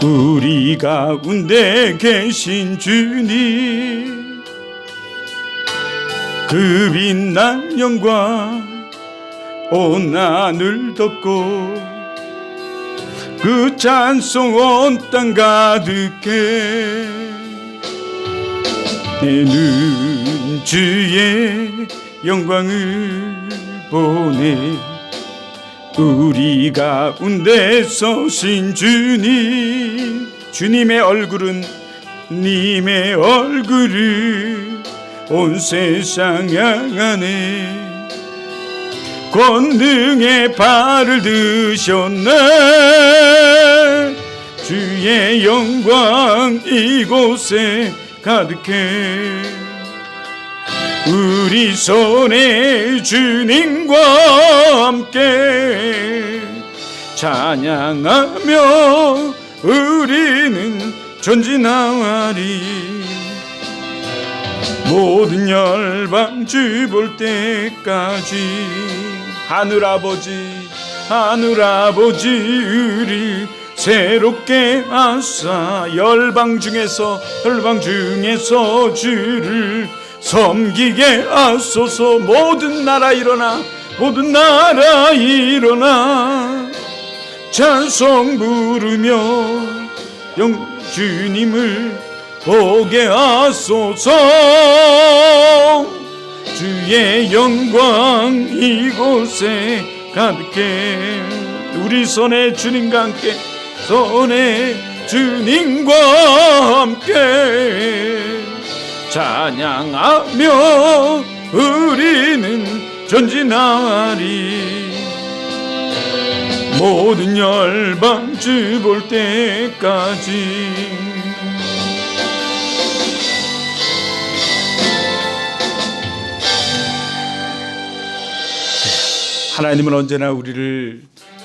우리 가운데 계신 주님, 그 빛난 영광 온 하늘 덮고 그 찬송 온 땅 가득해. 내 눈 주의 영광을 보네. 우리 가운데 서신 주님, 주님의 얼굴은, 님의 얼굴을 온 세상 향하네. 권능의 발을 드셨네. 주의 영광 이곳에 가득해. 우리 손에 주님과 함께 찬양하며 우리는 전진하리. 모든 열방 주 볼 때까지 하늘아버지, 하늘아버지 우리 새롭게 하사 열방 중에서 주를 섬기게 하소서. 모든 나라 일어나, 모든 나라 일어나 찬송 부르며 주님을 보게 하소서. 주의 영광 이곳에 가득해. 우리 손에 주님과 함께, 손에 주님과 함께 찬양하며 우리는 전진하리. 모든 열방 주 볼 때까지. 하나님은 언제나 우리를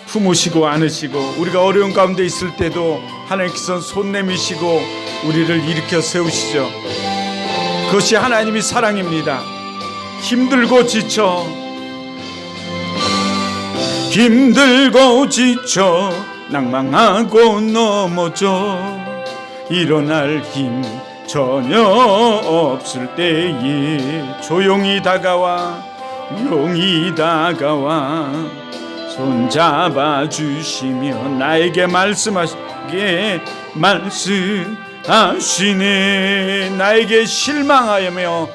품으시고 안으시고, 우리가 어려운 가운데 있을 때도 하나님께서 손 내미시고 우리를 일으켜 세우시죠. 그것이 하나님의 사랑입니다. 힘들고 지쳐 낭망하고 넘어져 일어날 힘 전혀 없을 때에 조용히 다가와, 용이 다가와 손잡아 주시며 나에게 말씀하시네. 나에게 실망하며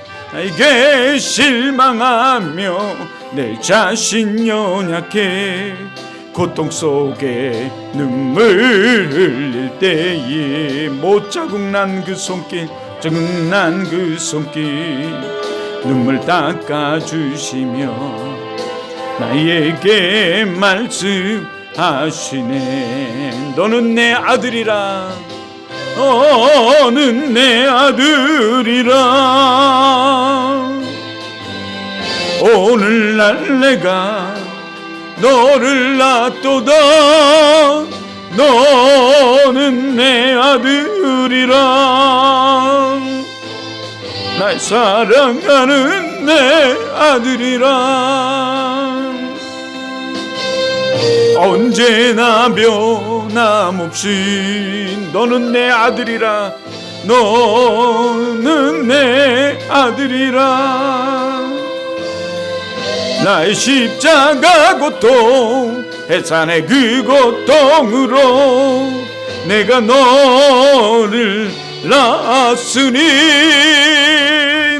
내 자신 연약해 고통 속에 눈물 흘릴 때에 못 자국난 그 손길, 눈물 닦아주시며 나에게 말씀하시네. 너는 내 아들이라, 너는 내 아들이라. 오늘날 내가 너를 낳도다. 너는 내 아들이라. 날 사랑하는 내 아들이라. 언제나 변함없이 너는 내 아들이라. 너는 내 아들이라. 나의 십자가 고통, 해산의 그 고통으로 내가 너를 낳았으니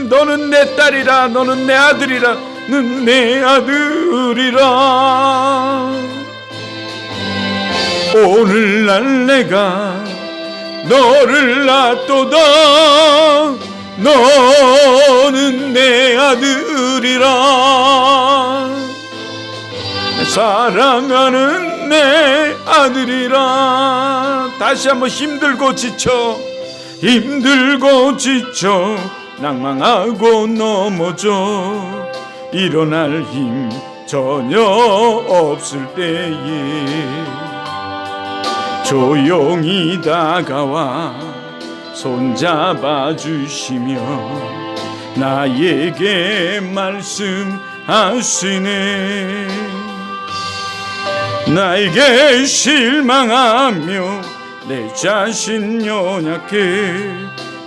너는 내 딸이라. 너는 내 아들이라. 너는 내 아들이라. 오늘날 내가 너를 낳도다. 너는 내 아들이라. 사랑하는 내 아들이라. 다시 한번 힘들고 지쳐 낭망하고 넘어져 일어날 힘 전혀 없을 때에 조용히 다가와 손잡아 주시며 나에게 말씀하시네. 나에게 실망하며 내 자신 연약해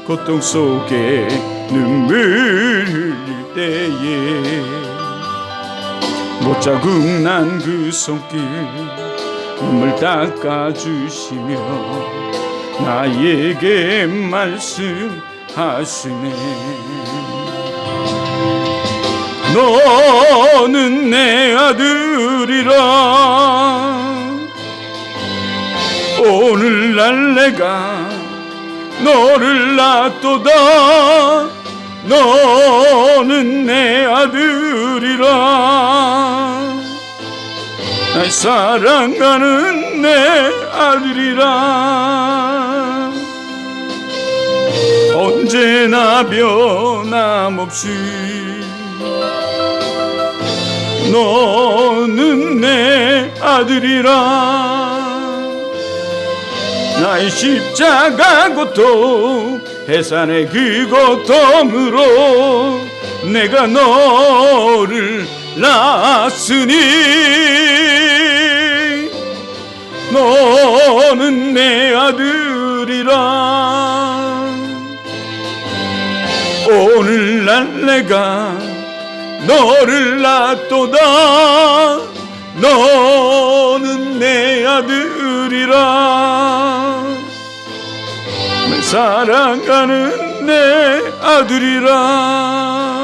고통 속에 눈물 흘릴 때에 못자국 난 그 손길 눈물 닦아주시며 나에게 말씀하시네. 너는 내 아들이라 오늘날 내가 너를 낳도다. 너는 내 아들이라 날 사랑하는 내 아들이라 언제나 변함없이 너는 내 아들이라 나의 십자가 고통 해산의 그 고통으로 내가 너를 낳았으니 너는 내 아들이라 오늘날 내가 너를 낳도다. 너는 내 아들이라 날 사랑하는 내 아들이라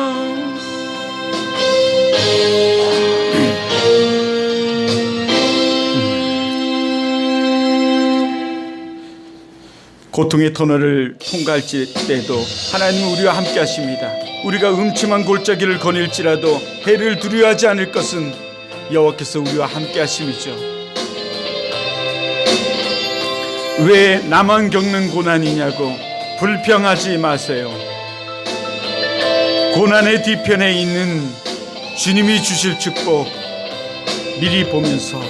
고통의 터널을 통과할 때도 하나님은 우리와 함께 하십니다. 우리가 음침한 골짜기를 거닐지라도 해를 두려워하지 않을 것은 여호와께서 우리와 함께 하심이죠. 왜 나만 겪는 고난이냐고 불평하지 마세요. 고난의 뒤편에 있는 주님이 주실 축복 미리 보면서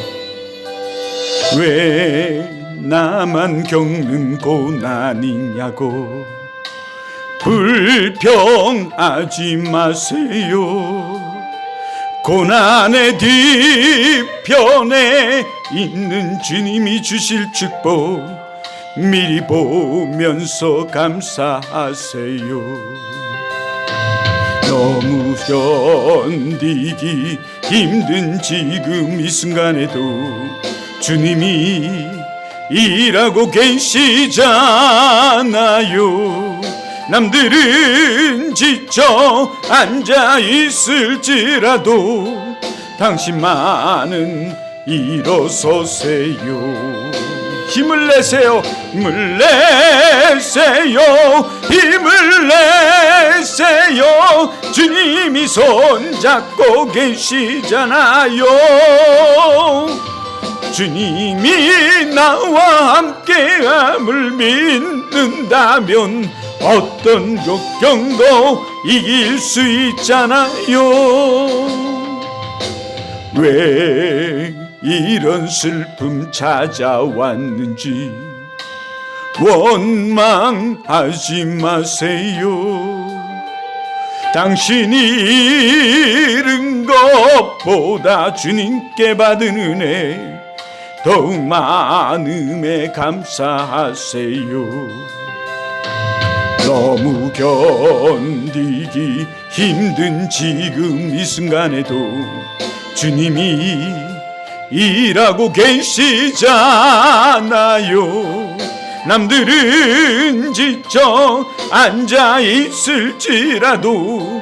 왜 나만 겪는 고난이냐고 불평하지 마세요. 고난의 뒤편에 있는 주님이 주실 축복 미리 보면서 감사하세요. 너무 견디기 힘든 지금 이 순간에도 주님이 일하고 계시잖아요. 남들은 지쳐 앉아 있을지라도 당신만은 일어서세요. 힘을 내세요. 힘을 내세요. 힘을 내세요. 주님이 손잡고 계시잖아요. 주님이 나와 함께함을 믿는다면 어떤 역경도 이길 수 있잖아요. 왜 이런 슬픔 찾아왔는지 원망하지 마세요. 당신이 잃은 것보다 주님께 받은 은혜 더욱 많음에 감사하세요. 너무 견디기 힘든 지금 이 순간에도 주님이 일하고 계시잖아요. 남들은 지쳐 앉아 있을지라도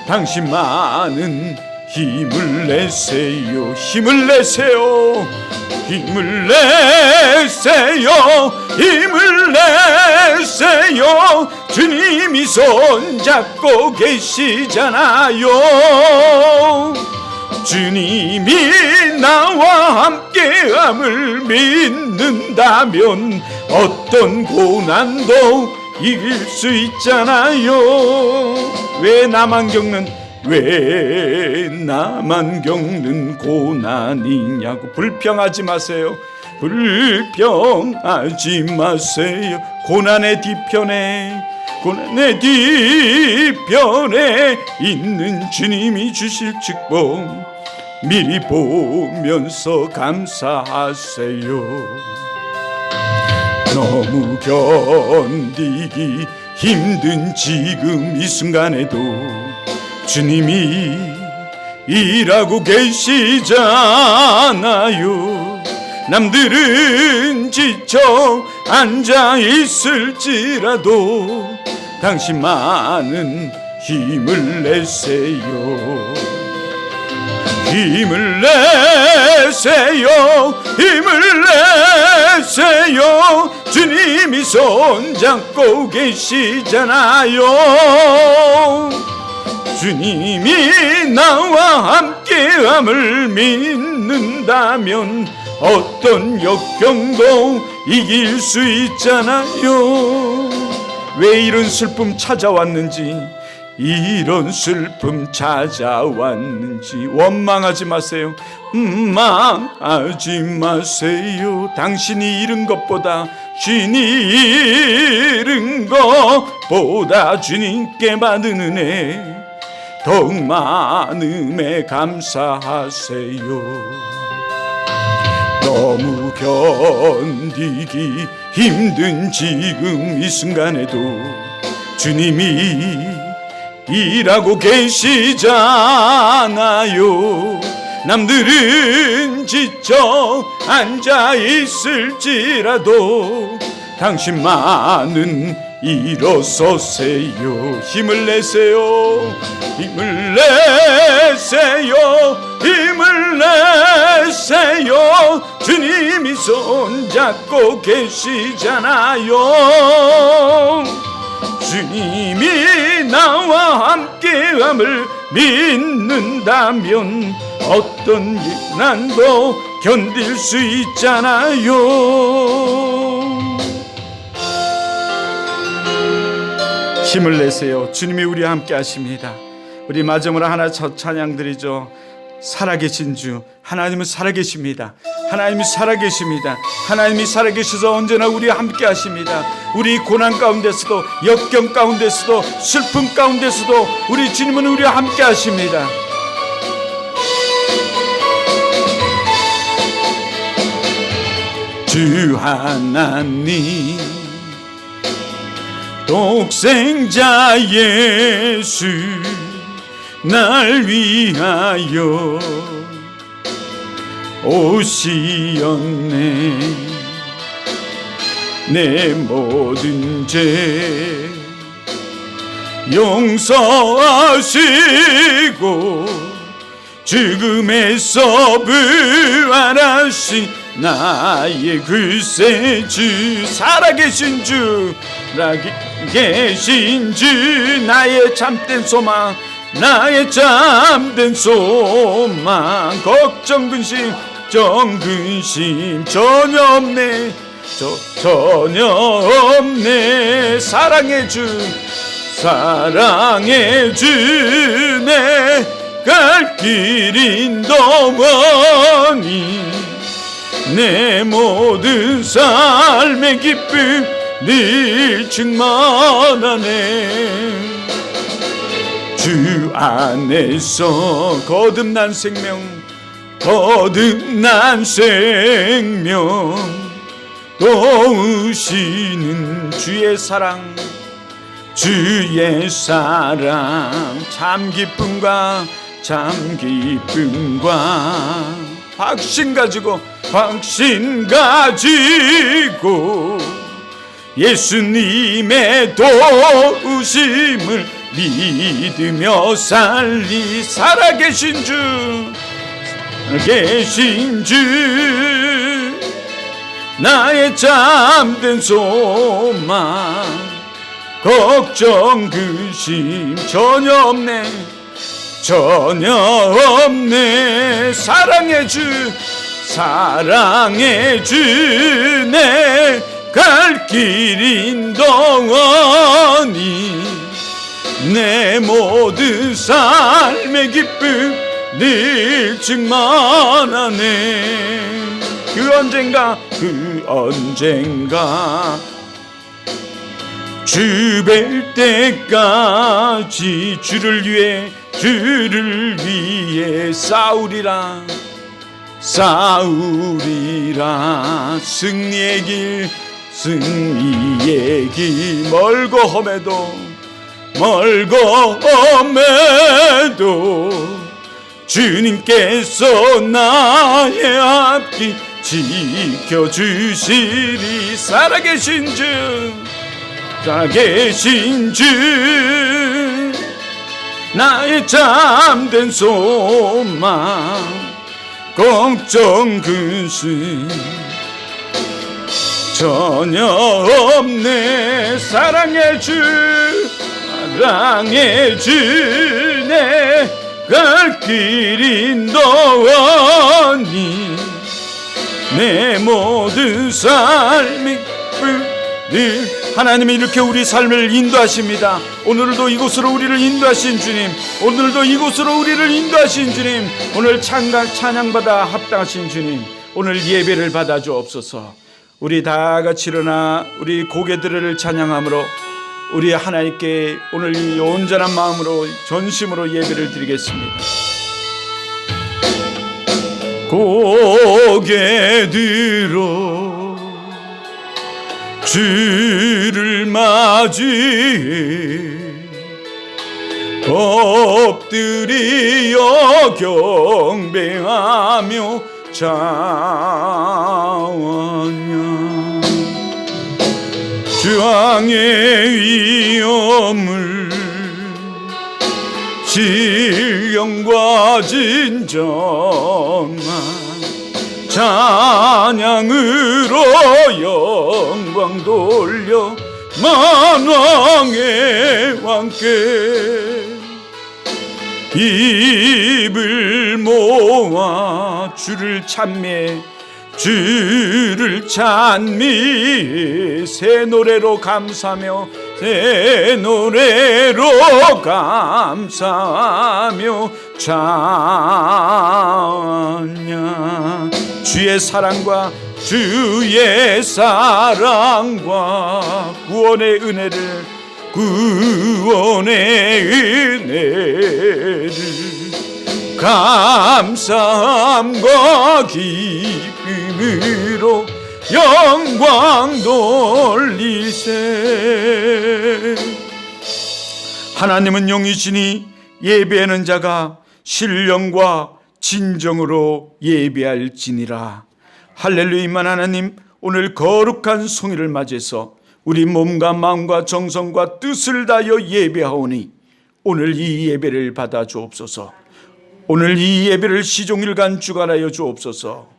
당신만은 힘을 내세요. 힘을 내세요. 힘을 내세요. 힘을 내세요. 주님이 손잡고 계시잖아요. 주님이 나와 함께함을 믿는다면 어떤 고난도 이길 수 있잖아요. 왜 나만 겪는 고난이냐고 불평하지 마세요. 불평하지 마세요. 고난의 뒤편에 있는 주님이 주실 축복 미리 보면서 감사하세요. 너무 견디기 힘든 지금 이 순간에도 주님이 일하고 계시잖아요. 남들은 지쳐 앉아 있을지라도 당신만은 힘을 내세요. 힘을 내세요. 힘을 내세요. 주님이 손잡고 계시잖아요. 주님이 나와 함께함을 믿는다면 어떤 역경도 이길 수 있잖아요. 왜 이런 슬픔 찾아왔는지, 이런 슬픔 찾아왔는지 원망하지 마세요. 망하지 마세요. 당신이 잃은 것보다, 주인이 잃은 것보다 주님께 받은 은혜 더욱 많음에 감사하세요. 너무 견디기 힘든 지금 이 순간에도 주님이 일하고 계시잖아요. 남들은 지쳐 앉아 있을지라도 당신만은 일어서세요. 힘을 내세요. 힘을 내세요. 힘을 내세요. 주님이 손잡고 계시잖아요. 주님이 나와 함께함을 믿는다면 어떤 난도 견딜 수 있잖아요. 힘을 내세요. 주님이 우리와 함께 하십니다. 우리 마지막으로 하나 첫 찬양 드리죠. 살아계신 주, 하나님은 살아계십니다. 하나님이 살아계십니다. 하나님이 살아계셔서 언제나 우리와 함께 하십니다. 우리 고난 가운데서도, 역경 가운데서도, 슬픔 가운데서도 우리 주님은 우리와 함께 하십니다. 주 하나님 독생자 예수 날 위하여 오시었네. 내 모든 죄 용서하시고 죽음에서 부활하신 나의 구세주, 살아계신 주, 살아계신 주, 나의 참된 소망, 나의 참된 소망. 걱정 근심 전혀 없네. 전혀 없네. 사랑의 주, 사랑의 주, 내 갈 길 인도하니 내 모든 삶의 기쁨 늘 충만하네. 주 안에서 거듭난 생명, 거듭난 생명, 도우시는 주의 사랑, 주의 사랑, 참 기쁨과 확신 가지고 예수님의 도우심을 믿으며 살리. 살아계신 주, 계신 주, 나의 참된 소망, 걱정 근심 전혀 없네. 전혀 없네. 사랑의 주, 사랑의 주, 내 갈 길 인도하니 내 모든 삶의 기쁨 늘 충만하네. 그 언젠가 주 뵐 때까지 주를 위해 싸우리라. 승리의 길 승리의 길 멀고 험해도 주님께서 나의 앞길 지켜주시리. 살아계신 주 나의 잠든 소망 걱정 근심 전혀 없네. 사랑의 주 내 갈 길 인도하니 내 모든 삶이 하나님이 이렇게 우리 삶을 인도하십니다. 오늘도 이곳으로 우리를 인도하신 주님, 오늘도 이곳으로 우리를 인도하신 주님, 오늘 찬양받아 합당하신 주님, 오늘 예배를 받아 주옵소서. 우리 다 같이 일어나 우리 고개들을 찬양함으로 우리 하나님께 오늘 이 온전한 마음으로 전심으로 예배를 드리겠습니다. 고개 들어 주를 맞이해 엎드리어 경배하며 찬양. 주왕의 위엄을 신령과 진정한 찬양으로 영광 돌려 만왕의 왕께 입을 모아 주를 찬미해 새 노래로 감사하며 새 노래로 감사하며 찬양. 주의 사랑과 구원의 은혜를 감사함과 기쁨으로 영광 돌리세. 하나님은 영이시니 예배하는 자가 신령과 진정으로 예배할지니라. 할렐루야만. 하나님, 오늘 거룩한 송일을 맞이해서 우리 몸과 마음과 정성과 뜻을 다하여 예배하오니 오늘 이 예배를 받아 주옵소서. 오늘 이 예배를 시종일관 주관하여 주옵소서.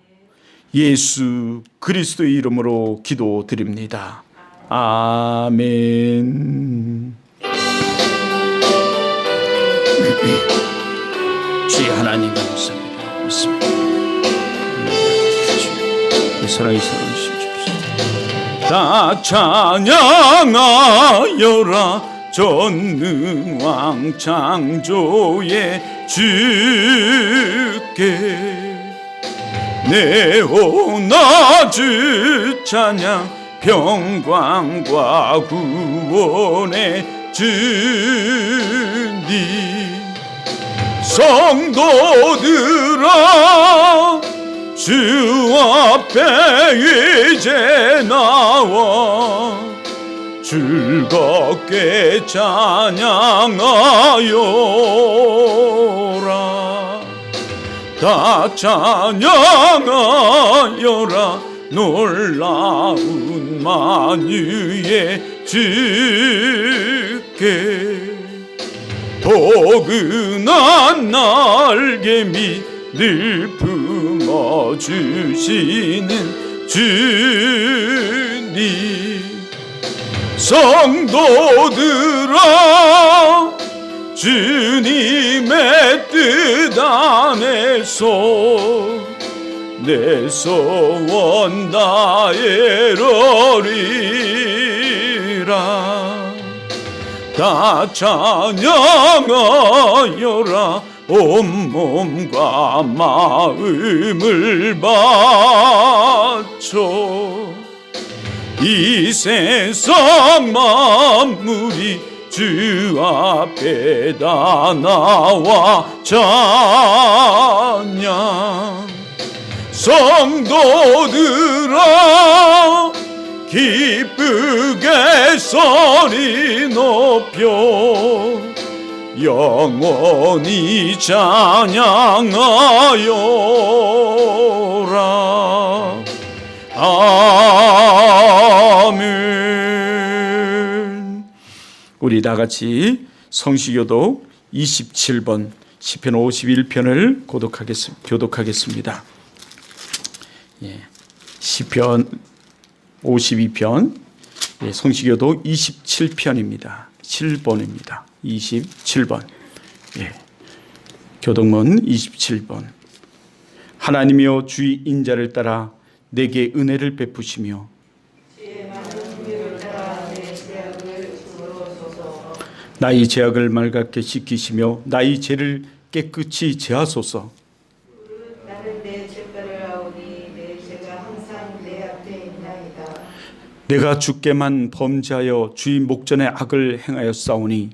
예수 그리스도의 이름으로 기도드립니다. 아멘. 주의 하나님 감사합니다. 살아계신 다 찬양하여라. 전능왕 창조의 주께 내오나 주 찬양. 평강과 구원의 주님. 성도들아 주 앞에 이제 나와 즐겁게 찬양하여라. 다 찬양하여라. 놀라운 만유의 주께 포근한 날개미 늘 품어주시는 주님. 성도들아 주님의 뜻 안에서 내 소원 다해러리라. 다 찬양하여라. 온몸과 마음을 바쳐 이 세상 만물이 주 앞에 다 나와 찬양. 성도들아 기쁘게 소리 높여 영원히 찬양하여라. 아멘. 우리 다 같이 성시교독 27번 시편 51편을 교독하겠습니다. 시편 52편, 성시교독 27편입니다. 7번입니다. 27번. 교독문 27번. 하나님이여 주의 인자를 따라 내게 은혜를 베푸시며 나의 죄악을 맑게 씻기시며 나의 죄를 깨끗이 제하소서. 나는 내 죄가를 아오니 내 죄가 항상 내 앞에 있나이다. 내가 주께만 범죄하여 주의 목전에 악을 행하였사오니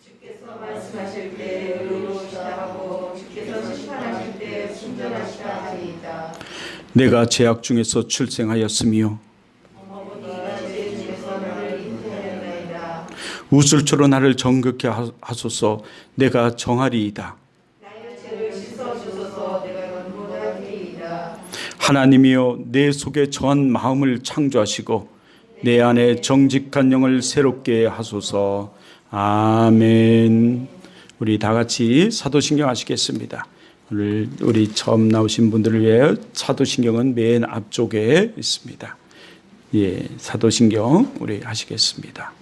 주께서 말씀하실 때 의로우시다 하고 주께서 심판하실 때 순전하시다 하리이다. 내가 죄악 중에서 출생하였으며 어머니가 죄 중에서 나를 잉태하였나이다. 우슬초로 나를 정극케 하소서. 내가 정하리이다. 나의 죄를 씻어주소서. 내가 건고하리이다. 하나님이여 내 속에 정한 마음을 창조하시고 내 안에 정직한 영을 새롭게 하소서. 아멘. 우리 다 같이 사도신경 하시겠습니다. 오늘 우리 처음 나오신 분들을 위해 사도신경은 맨 앞쪽에 있습니다. 사도신경 우리 하시겠습니다.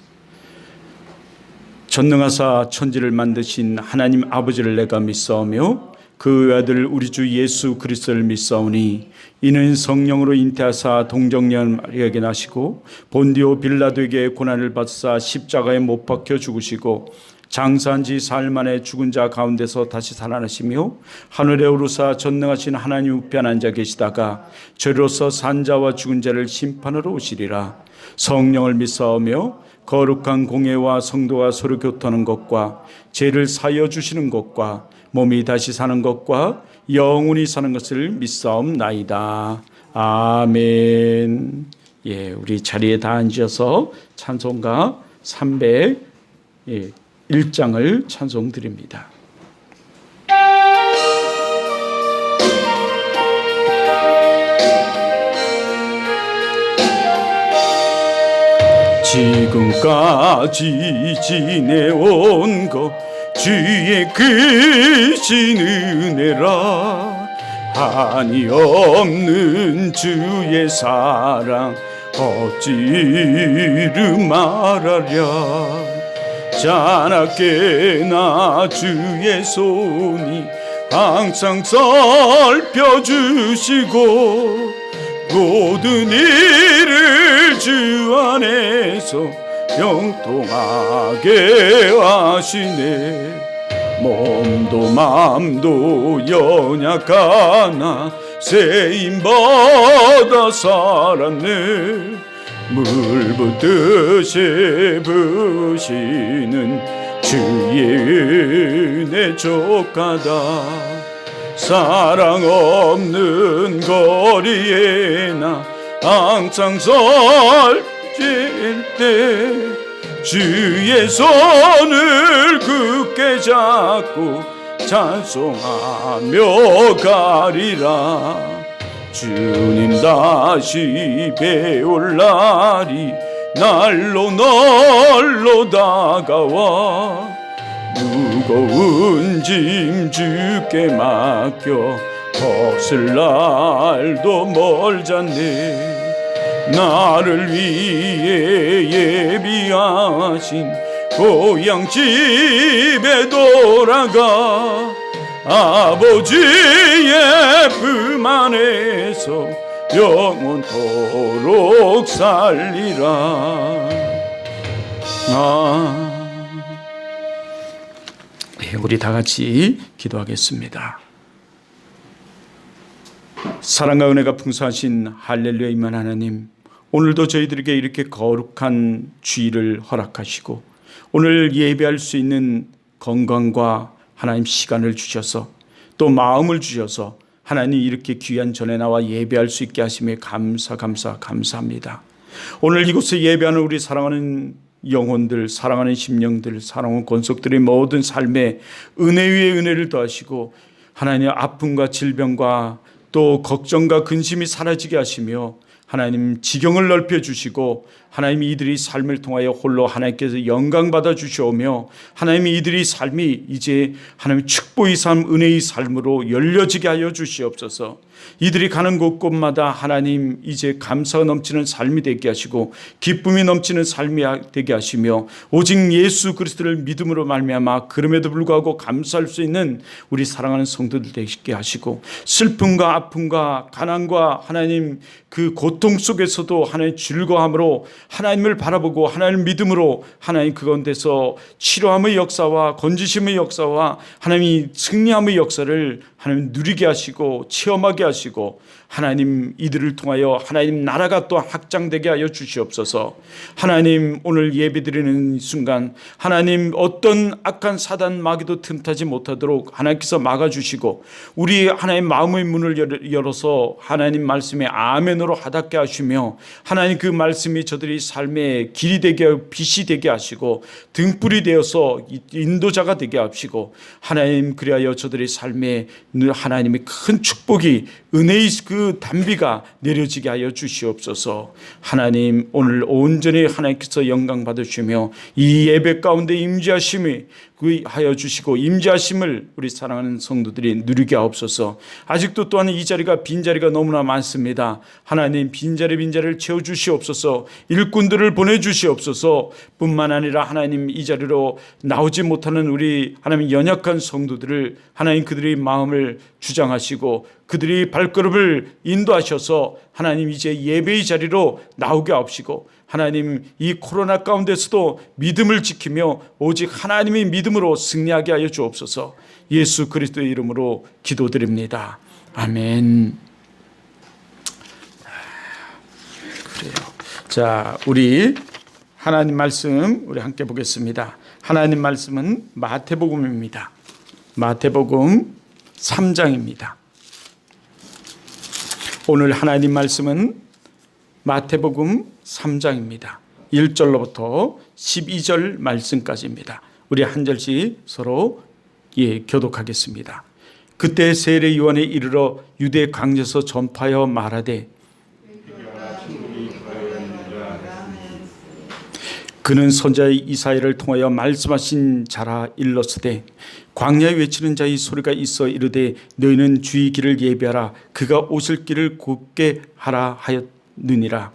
전능하사 천지를 만드신 하나님 아버지를 내가 믿사오며 그 외아들 우리 주 예수 그리스도를 믿사오니 이는 성령으로 잉태하사 동정녀 마리아에게 나시고 본디오 빌라도에게 고난을 받사 십자가에 못 박혀 죽으시고 장사한 지 사흘 만에 죽은 자 가운데서 다시 살아나시며 하늘에 오르사 전능하신 하나님 우편 앉아 계시다가 저로서 산자와 죽은 자를 심판하러 오시리라. 성령을 믿사오며 거룩한 공예와 성도가 서로 교통하는 것과 죄를 사하여 주시는 것과 몸이 다시 사는 것과 영원히 사는 것을 믿사옵나이다. 아멘. 우리 자리에 다 앉아서 찬송가 301장을 찬송드립니다. 지금까지 지내온 것 주의 크신 은혜라. 한이 없는 주의 사랑 어찌르 말하랴. 자나깨나 주의 손이 항상 살펴주시고 모든 일을 주 안에서 형통하게 하시네. 몸도 맘도 연약하나 세임받아 살았네. 물 붓듯이 부시는 주의 은혜 족하다. 사랑 없는 거리에 나 항상 설질 때 주의 손을 굳게 잡고 찬송하며 가리라. 주님 다시 배울 날이 날로 다가와 무거운 짐 주께 맡겨 벗을 날도 멀잖네. 나를 위해 예비하신 고향 집에 돌아가 아버지의 품 안에서 영원토록 살리라. 우리 다 같이 기도하겠습니다. 사랑과 은혜가 풍성하신 할렐루야 임한 하나님, 오늘도 저희들에게 이렇게 거룩한 주일을 허락하시고 오늘 예배할 수 있는 건강과 하나님 시간을 주셔서 또 마음을 주셔서 하나님 이렇게 귀한 전에 나와 예배할 수 있게 하심에 감사합니다. 오늘 이곳에 예배하는 우리 사랑하는 영혼들, 사랑하는 심령들, 사랑하는 권속들의 모든 삶에 은혜 위에 은혜를 더하시고 하나님 아픔과 질병과 또 걱정과 근심이 사라지게 하시며 하나님 지경을 넓혀주시고 하나님 이들이 삶을 통하여 홀로 하나님께서 영광받아 주시오며 하나님 이들이 삶이 이제 하나님 축복의 삶, 은혜의 삶으로 열려지게 하여 주시옵소서. 이들이 가는 곳곳마다 하나님 이제 감사가 넘치는 삶이 되게 하시고 기쁨이 넘치는 삶이 되게 하시며 오직 예수 그리스도를 믿음으로 말미암아 그럼에도 불구하고 감사할 수 있는 우리 사랑하는 성도들 되게 하시고 슬픔과 아픔과 가난과 하나님 그 고통 속에서도 하나님 즐거움으로 하나님을 바라보고 하나님을 믿음으로 하나님 그 가운데서 치료함의 역사와 건지심의 역사와 하나님이 승리함의 역사를 하나님 누리게 하시고 체험하게 하시고 하나님 이들을 통하여 하나님 나라가 또 확장되게 하여 주시옵소서. 하나님 오늘 예배드리는 순간 하나님 어떤 악한 사단 마귀도 틈타지 못하도록 하나님께서 막아주시고 우리 하나님 마음의 문을 열어서 하나님 말씀에 아멘으로 하답게 하시며 하나님 그 말씀이 저들이 삶의 길이 되게 하고 빛이 되게 하시고 등불이 되어서 인도자가 되게 하시고 하나님 그리하여 저들의 삶에 하나님의 큰 축복이 은혜의 그 단비가 내려지게 하여 주시옵소서. 하나님 오늘 온전히 하나님께서 영광 받으시며 이 예배 가운데 임재하심이 하여 주시고 임재하심을 우리 사랑하는 성도들이 누리게 하옵소서. 아직도 또한 이 자리가 빈자리가 너무나 많습니다. 하나님 빈자리를 채워주시옵소서. 일꾼들을 보내주시옵소서. 뿐만 아니라 하나님 이 자리로 나오지 못하는 우리 하나님 연약한 성도들을 하나님 그들의 마음을 주장하시고 그들이 발걸음을 인도하셔서 하나님 이제 예배의 자리로 나오게 하옵시고 하나님 이 코로나 가운데서도 믿음을 지키며 오직 하나님의 믿음으로 승리하게 하여 주옵소서. 예수 그리스도의 이름으로 기도드립니다. 아멘. 그래요. 자, 우리 하나님 말씀 우리 함께 보겠습니다. 하나님 말씀은 마태복음입니다. 마태복음 3장입니다. 오늘 하나님 말씀은 마태복음 3장입니다. 1절로부터 12절 말씀까지입니다. 우리 한 절씩 서로 교독하겠습니다. 그때 세례 요한에 이르러 유대 강에서 전파하여 말하되 그는 선자 이사야를 통하여 말씀하신 자라 일렀으되 광야에 외치는 자의 소리가 있어 이르되 너희는 주의 길을 예비하라 그가 오실 길을 곧게 하라 하였느니라.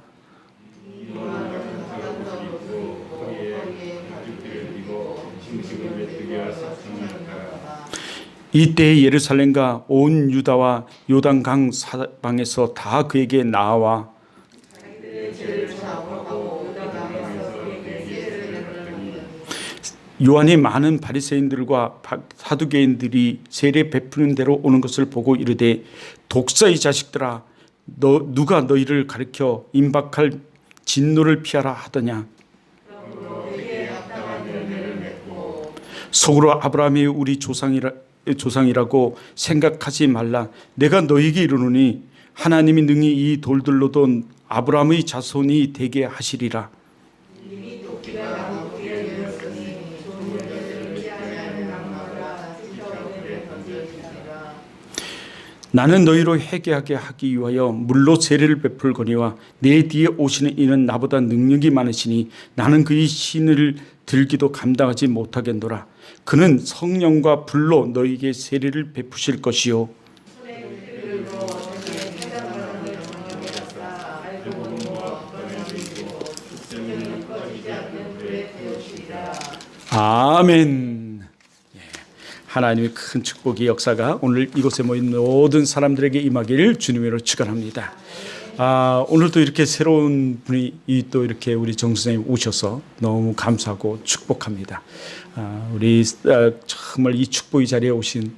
이때 예루살렘과 온 유다와 요단강 사방에서 다 그에게 나와 요한이 많은 바리새인들과 사두개인들이 세례 베푸는 대로 오는 것을 보고 이르되 독사의 자식들아 누가 너희를 가르쳐 임박할 진노를 피하라 하더냐. 속으로 아브라함이 우리 조상이라고 생각하지 말라. 내가 너희에게 이르노니 하나님이 능히 이 돌들로도 아브라함의 자손이 되게 하시리라. 나는 너희로 회개하게 하기 위하여 물로 세례를 베풀거니와 내 뒤에 오시는 이는 나보다 능력이 많으시니 나는 그의 신을 들기도 감당하지 못하겠노라. 그는 성령과 불로 너희에게 세례를 베푸실 것이요 아멘. 하나님의 큰 축복의 역사가 오늘 이곳에 모인 모든 사람들에게 임하기를 주님으로 축원합니다. 오늘도 이렇게 새로운 분이 또 이렇게 우리 정 선생님 오셔서 너무 감사하고 축복합니다. 우리 정말 이 축복의 자리에 오신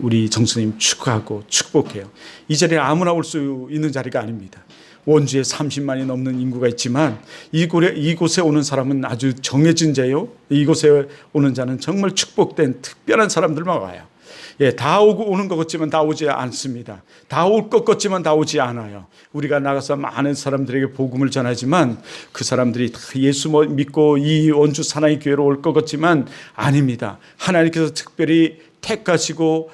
우리 정 선생님 축하하고 축복해요. 이 자리에 아무나 올 수 있는 자리가 아닙니다. 원주에 30만이 넘는 인구가 있지만 이곳에 오는 사람은 아주 정해진 자요. 이곳에 오는 자는 정말 축복된 특별한 사람들만 와요. 예, 다 오는 것 같지만 다 오지 않습니다. 다 올 것 같지만 다 오지 않아요. 우리가 나가서 많은 사람들에게 복음을 전하지만 그 사람들이 다 예수 믿고 이 원주 사랑의 교회로 올 것 같지만 아닙니다. 하나님께서 특별히 택하시고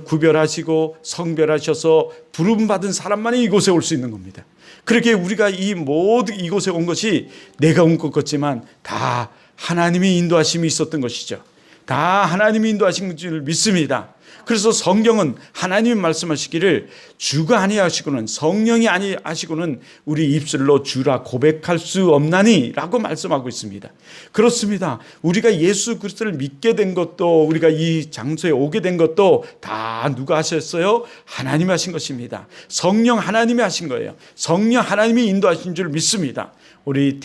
구별하시고 성별하셔서 부름받은 사람만이 이곳에 올 수 있는 겁니다. 그렇게 우리가 이곳에 온 것이 내가 온 것 같지만 다 하나님의 인도하심이 있었던 것이죠. 다 하나님이 인도하신 줄 믿습니다. 그래서 성경은 하나님이 말씀하시기를 주가 아니하시고는 성령이 아니하시고는 우리 입술로 주라 고백할 수 없나니 라고 말씀하고 있습니다. 그렇습니다. 우리가 예수 그리스도를 믿게 된 것도 우리가 이 장소에 오게 된 것도 다 누가 하셨어요? 하나님이 하신 것입니다. 성령 하나님이 하신 거예요. 성령 하나님이 인도하신 줄 믿습니다. 우리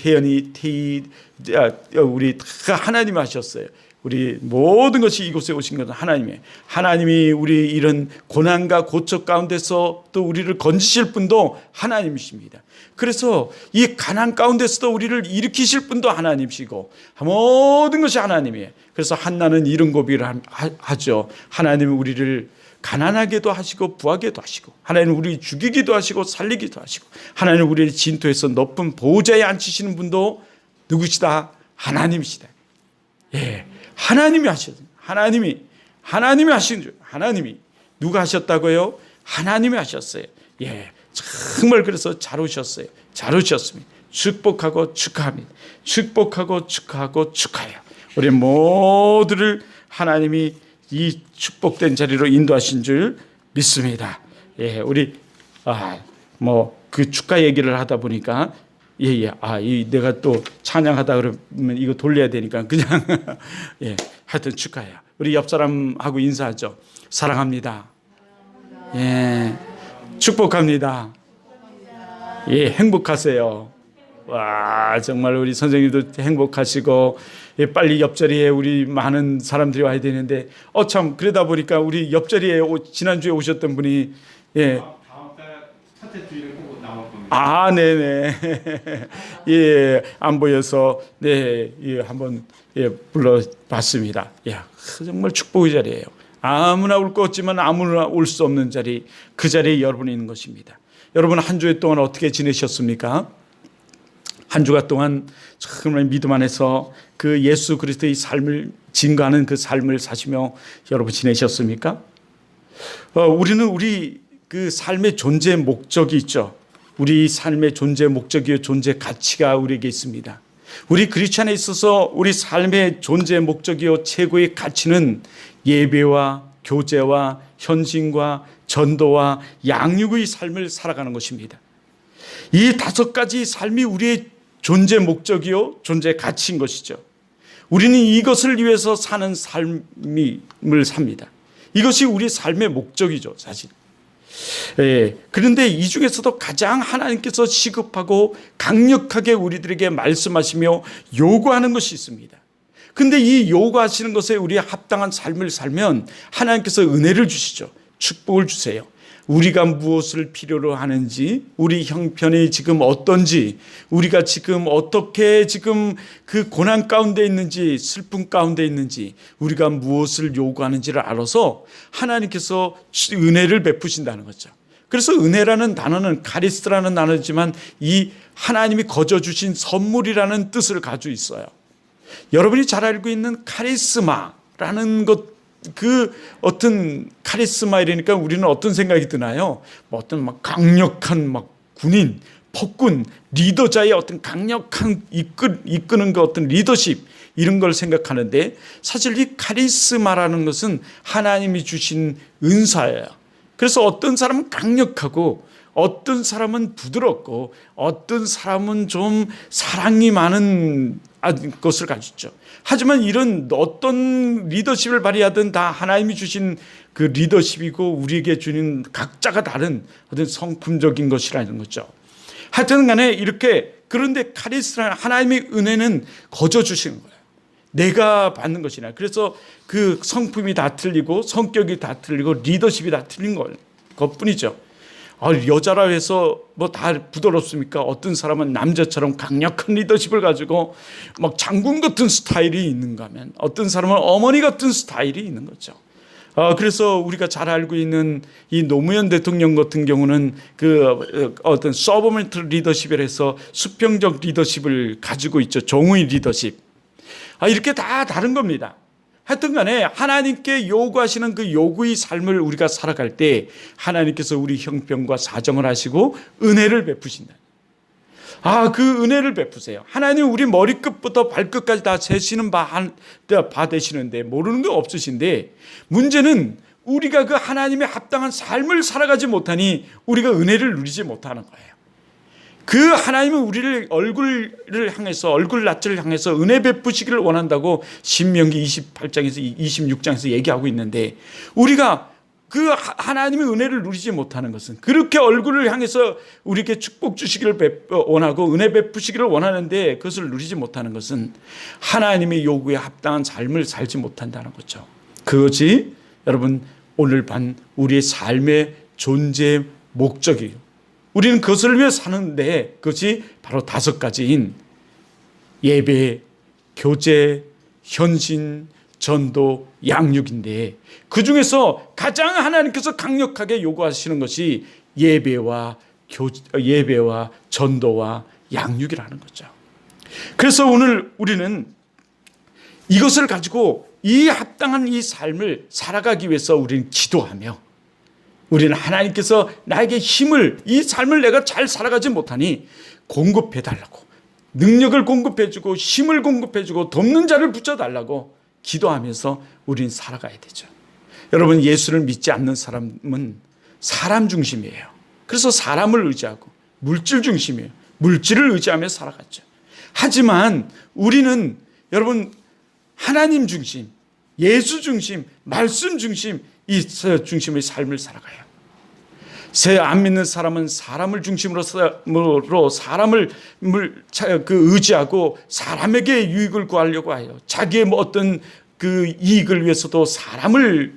우리 다 하나님이 하셨어요. 우리 모든 것이 이곳에 오신 것은 하나님이에요. 하나님이 우리 이런 고난과 고초 가운데서 또 우리를 건지실 분도 하나님이십니다. 그래서 이 가난 가운데서도 우리를 일으키실 분도 하나님이시고 모든 것이 하나님이에요. 그래서 한나는 이런 고백을 하죠. 하나님은 우리를 가난하게도 하시고 부하게도 하시고 하나님은 우리를 죽이기도 하시고 살리기도 하시고 하나님은 우리를 진토에서 높은 보좌에 앉히시는 분도 누구시다? 하나님이시다. 예. 하나님이 하셨어요. 하나님이 하신 줄. 하나님이 누가 하셨다고요? 하나님이 하셨어요. 예, 정말 그래서 잘 오셨어요. 잘 오셨습니다. 축복하고 축하합니다. 축복하고 축하하고 축하해요. 우리 모두를 하나님이 이 축복된 자리로 인도하신 줄 믿습니다. 예, 우리 그 축하 얘기를 하다 보니까 내가 또 찬양하다 그러면 이거 돌려야 되니까 그냥 예, 하여튼 축하해요. 우리 옆 사람하고 인사하죠. 사랑합니다. 예, 축복합니다. 예, 행복하세요. 와, 정말 우리 선생님도 행복하시고 빨리 옆자리에 우리 많은 사람들이 와야 되는데 참 그러다 보니까 우리 옆자리에 지난주에 오셨던 분이 예. 첫째 주일에 꼭 나올 겁니다. 네네. 예, 안 보여서 네, 예, 한번 불러봤습니다. 야, 정말 축복의 자리예요. 아무나 올 것 같지만 아무나 올 수 없는 자리, 그 자리에 여러분이 있는 것입니다. 여러분 한 주에 동안 어떻게 지내셨습니까? 한 주간 동안 정말 믿음 안에서 그 예수 그리스도의 삶을 증거하는 그 삶을 사시며 여러분 지내셨습니까? 우리는 우리 그 삶의 존재 목적이 있죠. 우리 삶의 존재 목적이요 존재 가치가 우리에게 있습니다. 우리 그리스도인에 있어서 우리 삶의 존재 목적이요 최고의 가치는 예배와 교제와 헌신과 전도와 양육의 삶을 살아가는 것입니다. 이 5가지 삶이 우리의 존재 목적이요 존재 가치인 것이죠. 우리는 이것을 위해서 사는 삶을 삽니다. 이것이 우리 삶의 목적이죠, 사실. 예, 그런데 이 중에서도 가장 하나님께서 시급하고 강력하게 우리들에게 말씀하시며 요구하는 것이 있습니다. 그런데 이 요구하시는 것에 우리의 합당한 삶을 살면 하나님께서 은혜를 주시죠. 축복을 주세요. 우리가 무엇을 필요로 하는지, 우리 형편이 지금 어떤지, 우리가 지금 어떻게 지금 그 고난 가운데 있는지, 슬픔 가운데 있는지, 우리가 무엇을 요구하는지를 알아서 하나님께서 은혜를 베푸신다는 거죠. 그래서 은혜라는 단어는 카리스라는 단어지만 이 하나님이 거저 주신 선물이라는 뜻을 가지고 있어요. 여러분이 잘 알고 있는 카리스마라는 것, 그 어떤 카리스마 이러니까 우리는 어떤 생각이 드나요? 어떤 강력한 군인, 폭군, 리더자의 어떤 강력한 이끄는 그 어떤 리더십 이런 걸 생각하는데 사실 이 카리스마라는 것은 하나님이 주신 은사예요. 그래서 어떤 사람은 강력하고 어떤 사람은 부드럽고 어떤 사람은 좀 사랑이 많은 것을 가지죠. 하지만 이런 어떤 리더십을 발휘하든 다 하나님이 주신 그 리더십이고 우리에게 주는 각자가 다른 어떤 성품적인 것이라는 거죠. 하여튼 간에 이렇게 그런데 카리스라는 하나님의 은혜는 거저 주시는 거예요. 내가 받는 것이 아니라 그래서 그 성품이 다 틀리고 성격이 다 틀리고 리더십이 다 틀린 것뿐이죠. 여자라 해서 다 부드럽습니까? 어떤 사람은 남자처럼 강력한 리더십을 가지고 장군 같은 스타일이 있는가 하면 어떤 사람은 어머니 같은 스타일이 있는 거죠. 그래서 우리가 잘 알고 있는 이 노무현 대통령 같은 경우는 그 어떤 서버먼트 리더십을 해서 수평적 리더십을 가지고 있죠. 종의 리더십. 이렇게 다 다른 겁니다. 하여튼 간에 하나님께 요구하시는 그 요구의 삶을 우리가 살아갈 때 하나님께서 우리 형편과 사정을 하시고 은혜를 베푸신다. 그 은혜를 베푸세요. 하나님 우리 머리끝부터 발끝까지 다 재시는 바 되시는데 모르는 게 없으신데, 문제는 우리가 그 하나님의 합당한 삶을 살아가지 못하니 우리가 은혜를 누리지 못하는 거예요. 그 하나님은 우리를 얼굴을 향해서, 얼굴 낯을 향해서 은혜 베푸시기를 원한다고 신명기 28장에서 26장에서 얘기하고 있는데, 우리가 그 하나님의 은혜를 누리지 못하는 것은, 그렇게 얼굴을 향해서 우리에게 축복 주시기를 원하고 은혜 베푸시기를 원하는데 그것을 누리지 못하는 것은 하나님의 요구에 합당한 삶을 살지 못한다는 거죠. 그것이 여러분 오늘 반 우리의 삶의 존재 목적이에요. 우리는 그것을 위해 사는데 그것이 바로 5가지인 예배, 교제, 현신, 전도, 양육인데, 그 중에서 가장 하나님께서 강력하게 요구하시는 것이 예배와 전도와 양육이라는 거죠. 그래서 오늘 우리는 이것을 가지고 이 합당한 이 삶을 살아가기 위해서 우리는 기도하며, 우리는 하나님께서 나에게 힘을, 이 삶을 내가 잘 살아가지 못하니 공급해 달라고, 능력을 공급해 주고 힘을 공급해 주고 돕는 자를 붙여 달라고 기도하면서 우리는 살아가야 되죠. 여러분, 예수를 믿지 않는 사람은 사람 중심이에요. 그래서 사람을 의지하고 물질 중심이에요. 물질을 의지하며 살아갔죠. 하지만 우리는 여러분 하나님 중심, 예수 중심, 말씀 중심, 이 중심의 삶을 살아가요. 안 믿는 사람은 사람을 중심으로 사람을 의지하고 사람에게 유익을 구하려고 해요. 자기의 어떤 그 이익을 위해서도 사람을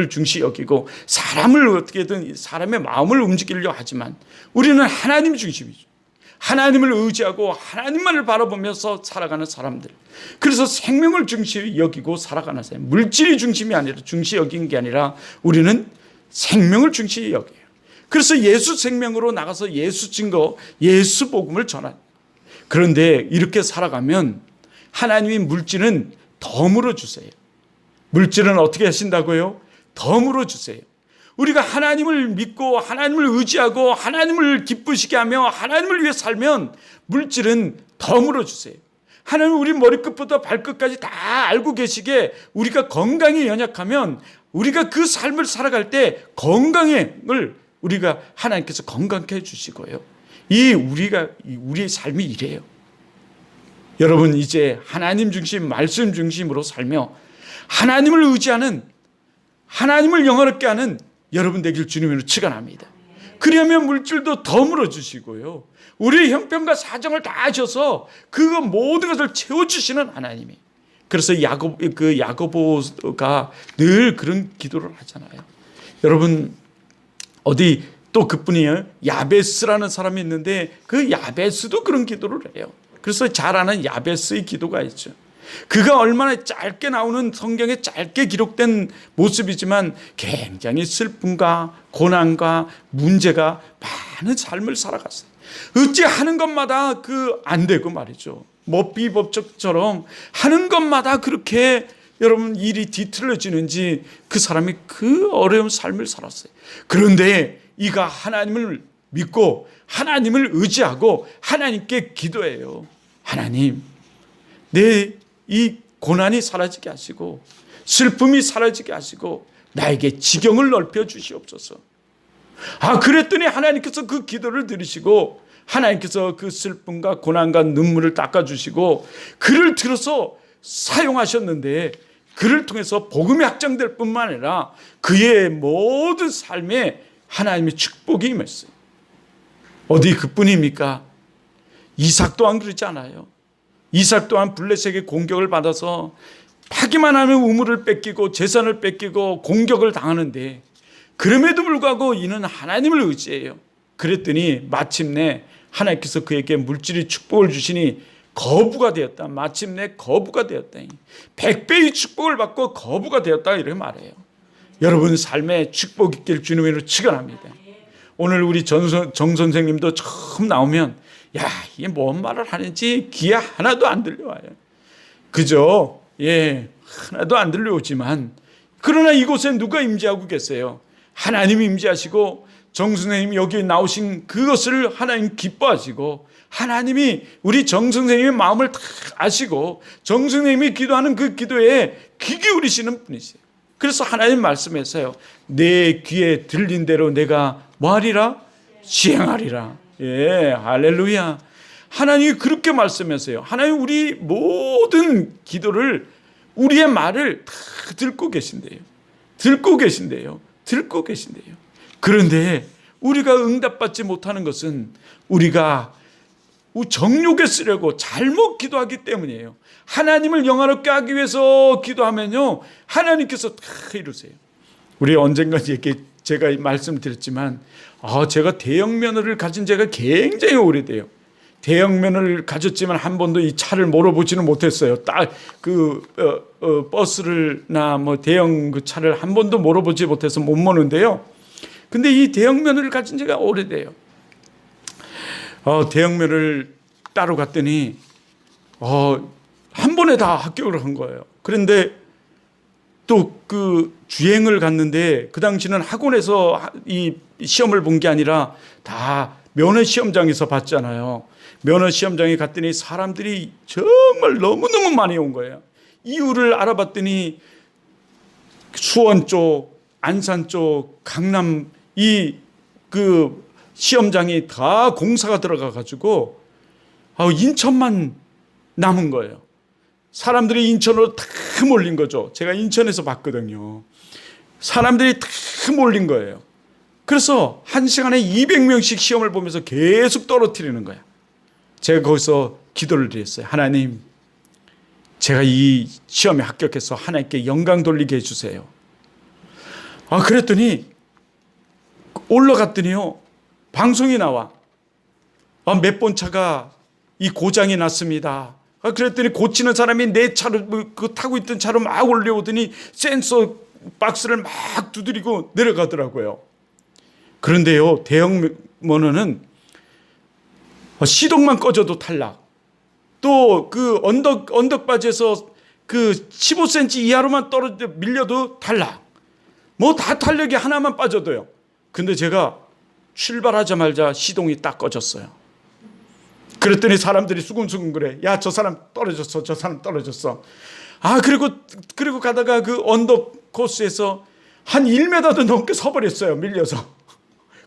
중시 여기고 사람을 어떻게든 사람의 마음을 움직이려고 하지만, 우리는 하나님 중심이죠. 하나님을 의지하고 하나님만을 바라보면서 살아가는 사람들. 그래서 생명을 중시 여기고 살아가는 사람. 물질이 중심이 아니라, 중시 여긴 게 아니라 우리는 생명을 중시 여겨요. 그래서 예수 생명으로 나가서 예수 증거, 예수 복음을 전한. 그런데 이렇게 살아가면 하나님이 물질은 덤으로 주세요. 물질은 어떻게 하신다고요? 덤으로 주세요. 우리가 하나님을 믿고 하나님을 의지하고 하나님을 기쁘시게 하며 하나님을 위해 살면 물질은 덤으로 주세요. 하나님 우리 머리끝부터 발끝까지 다 알고 계시게, 우리가 건강에 연약하면 우리가 그 삶을 살아갈 때 건강을 우리가 하나님께서 건강케 해주시고요. 우리의 삶이 이래요. 여러분, 이제 하나님 중심, 말씀 중심으로 살며 하나님을 의지하는, 하나님을 영화롭게 하는 여러분 되길 주님으로 축원합니다. 그러면 물질도 덤으로 주시고요. 우리의 형편과 사정을 다 하셔서 그 모든 것을 채워주시는 하나님이. 그래서 야고보가 늘 그런 기도를 하잖아요. 여러분, 어디 또 그뿐이에요. 야베스라는 사람이 있는데 그 야베스도 그런 기도를 해요. 그래서 잘 아는 야베스의 기도가 있죠. 그가 얼마나 짧게 나오는, 성경에 짧게 기록된 모습이지만 굉장히 슬픔과 고난과 문제가 많은 삶을 살아갔어요. 어찌 하는 것마다 안 되고 말이죠. 비법적처럼 하는 것마다 그렇게 여러분 일이 뒤틀어지는지 그 사람이 그 어려운 삶을 살았어요. 그런데 이가 하나님을 믿고 하나님을 의지하고 하나님께 기도해요. 하나님, 내 이 고난이 사라지게 하시고 슬픔이 사라지게 하시고 나에게 지경을 넓혀 주시옵소서. 그랬더니 하나님께서 그 기도를 들으시고 하나님께서 그 슬픔과 고난과 눈물을 닦아주시고 그를 들어서 사용하셨는데, 그를 통해서 복음이 확장될 뿐만 아니라 그의 모든 삶에 하나님의 축복이 임했어요. 어디 그뿐입니까? 이삭 또한 그러지 않아요. 이삭 또한 블레셋에게 공격을 받아서 파기만 하면 우물을 뺏기고 재산을 뺏기고 공격을 당하는데, 그럼에도 불구하고 이는 하나님을 의지해요. 그랬더니 마침내 하나님께서 그에게 물질의 축복을 주시니 거부가 되었다. 마침내 거부가 되었다. 100배의 축복을 받고 거부가 되었다, 이렇게 말해요. 여러분 삶에 축복 있길 주님으로 축원합니다. 오늘 우리 정 선생님도 처음 나오면 야, 이게 뭔 말을 하는지 귀에 하나도 안 들려와요. 그죠? 예, 하나도 안 들려오지만 그러나 이곳에 누가 임재하고 계세요? 하나님이 임재하시고 정 선생님이 여기 나오신 그것을 하나님 기뻐하시고 하나님이 우리 정 선생님의 마음을 다 아시고 정 선생님이 기도하는 그 기도에 귀 기울이시는 분이세요. 그래서 하나님 말씀에서요, 내 귀에 들린 대로 내가 뭐하리라? 시행하리라. 예, 할렐루야. 하나님이 그렇게 말씀하세요. 하나님 우리 모든 기도를, 우리의 말을 다 듣고 계신대요. 듣고 계신대요. 듣고 계신대요. 그런데 우리가 응답받지 못하는 것은 우리가 정욕에 쓰려고 잘못 기도하기 때문이에요. 하나님을 영화롭게 하기 위해서 기도하면요, 하나님께서 다 이루세요. 우리 언젠가 이렇게 제가 말씀드렸지만, 제가 대형 면허를 가진 지가 굉장히 오래돼요. 대형 면허를 가졌지만 한 번도 이 차를 몰아보지는 못했어요. 딱 버스를나 뭐 대형 그 차를 한 번도 몰아보지 못해서 못 모는데요. 근데 이 대형 면허를 가진 지가 오래돼요. 대형 면허를 따러 갔더니 한 번에 다 합격을 한 거예요. 그런데 또 그 주행을 갔는데 그 당시는 학원에서 이 시험을 본 게 아니라 다 면허 시험장에서 봤잖아요. 면허 시험장에 갔더니 사람들이 정말 너무너무 많이 온 거예요. 이유를 알아봤더니 수원 쪽, 안산 쪽, 강남 이 그 시험장이 다 공사가 들어가 가지고 인천만 남은 거예요. 사람들이 인천으로 다 몰린 거죠. 제가 인천에서 봤거든요. 사람들이 다 몰린 거예요. 그래서 한 시간에 200명씩 시험을 보면서 계속 떨어뜨리는 거야. 제가 거기서 기도를 드렸어요. 하나님, 제가 이 시험에 합격해서 하나님께 영광 돌리게 해주세요. 그랬더니 올라갔더니요, 방송이 나와. 몇 번 차가 이 고장이 났습니다. 그랬더니 고치는 사람이 내 차를 타고 있던 차로 막 올려오더니 센서 박스를 막 두드리고 내려가더라고요. 그런데요, 대형 면허는 시동만 꺼져도 탈락. 또 그 언덕바지에서 그 15cm 이하로만 떨어져 밀려도 탈락. 뭐 다 탄력이 하나만 빠져도요. 근데 제가 출발하자마자 시동이 딱 꺼졌어요. 그랬더니 사람들이 수근수근 그래. 야, 저 사람 떨어졌어. 저 사람 떨어졌어. 그리고 가다가 그 언덕 코스에서 한 1m도 넘게 서버렸어요. 밀려서.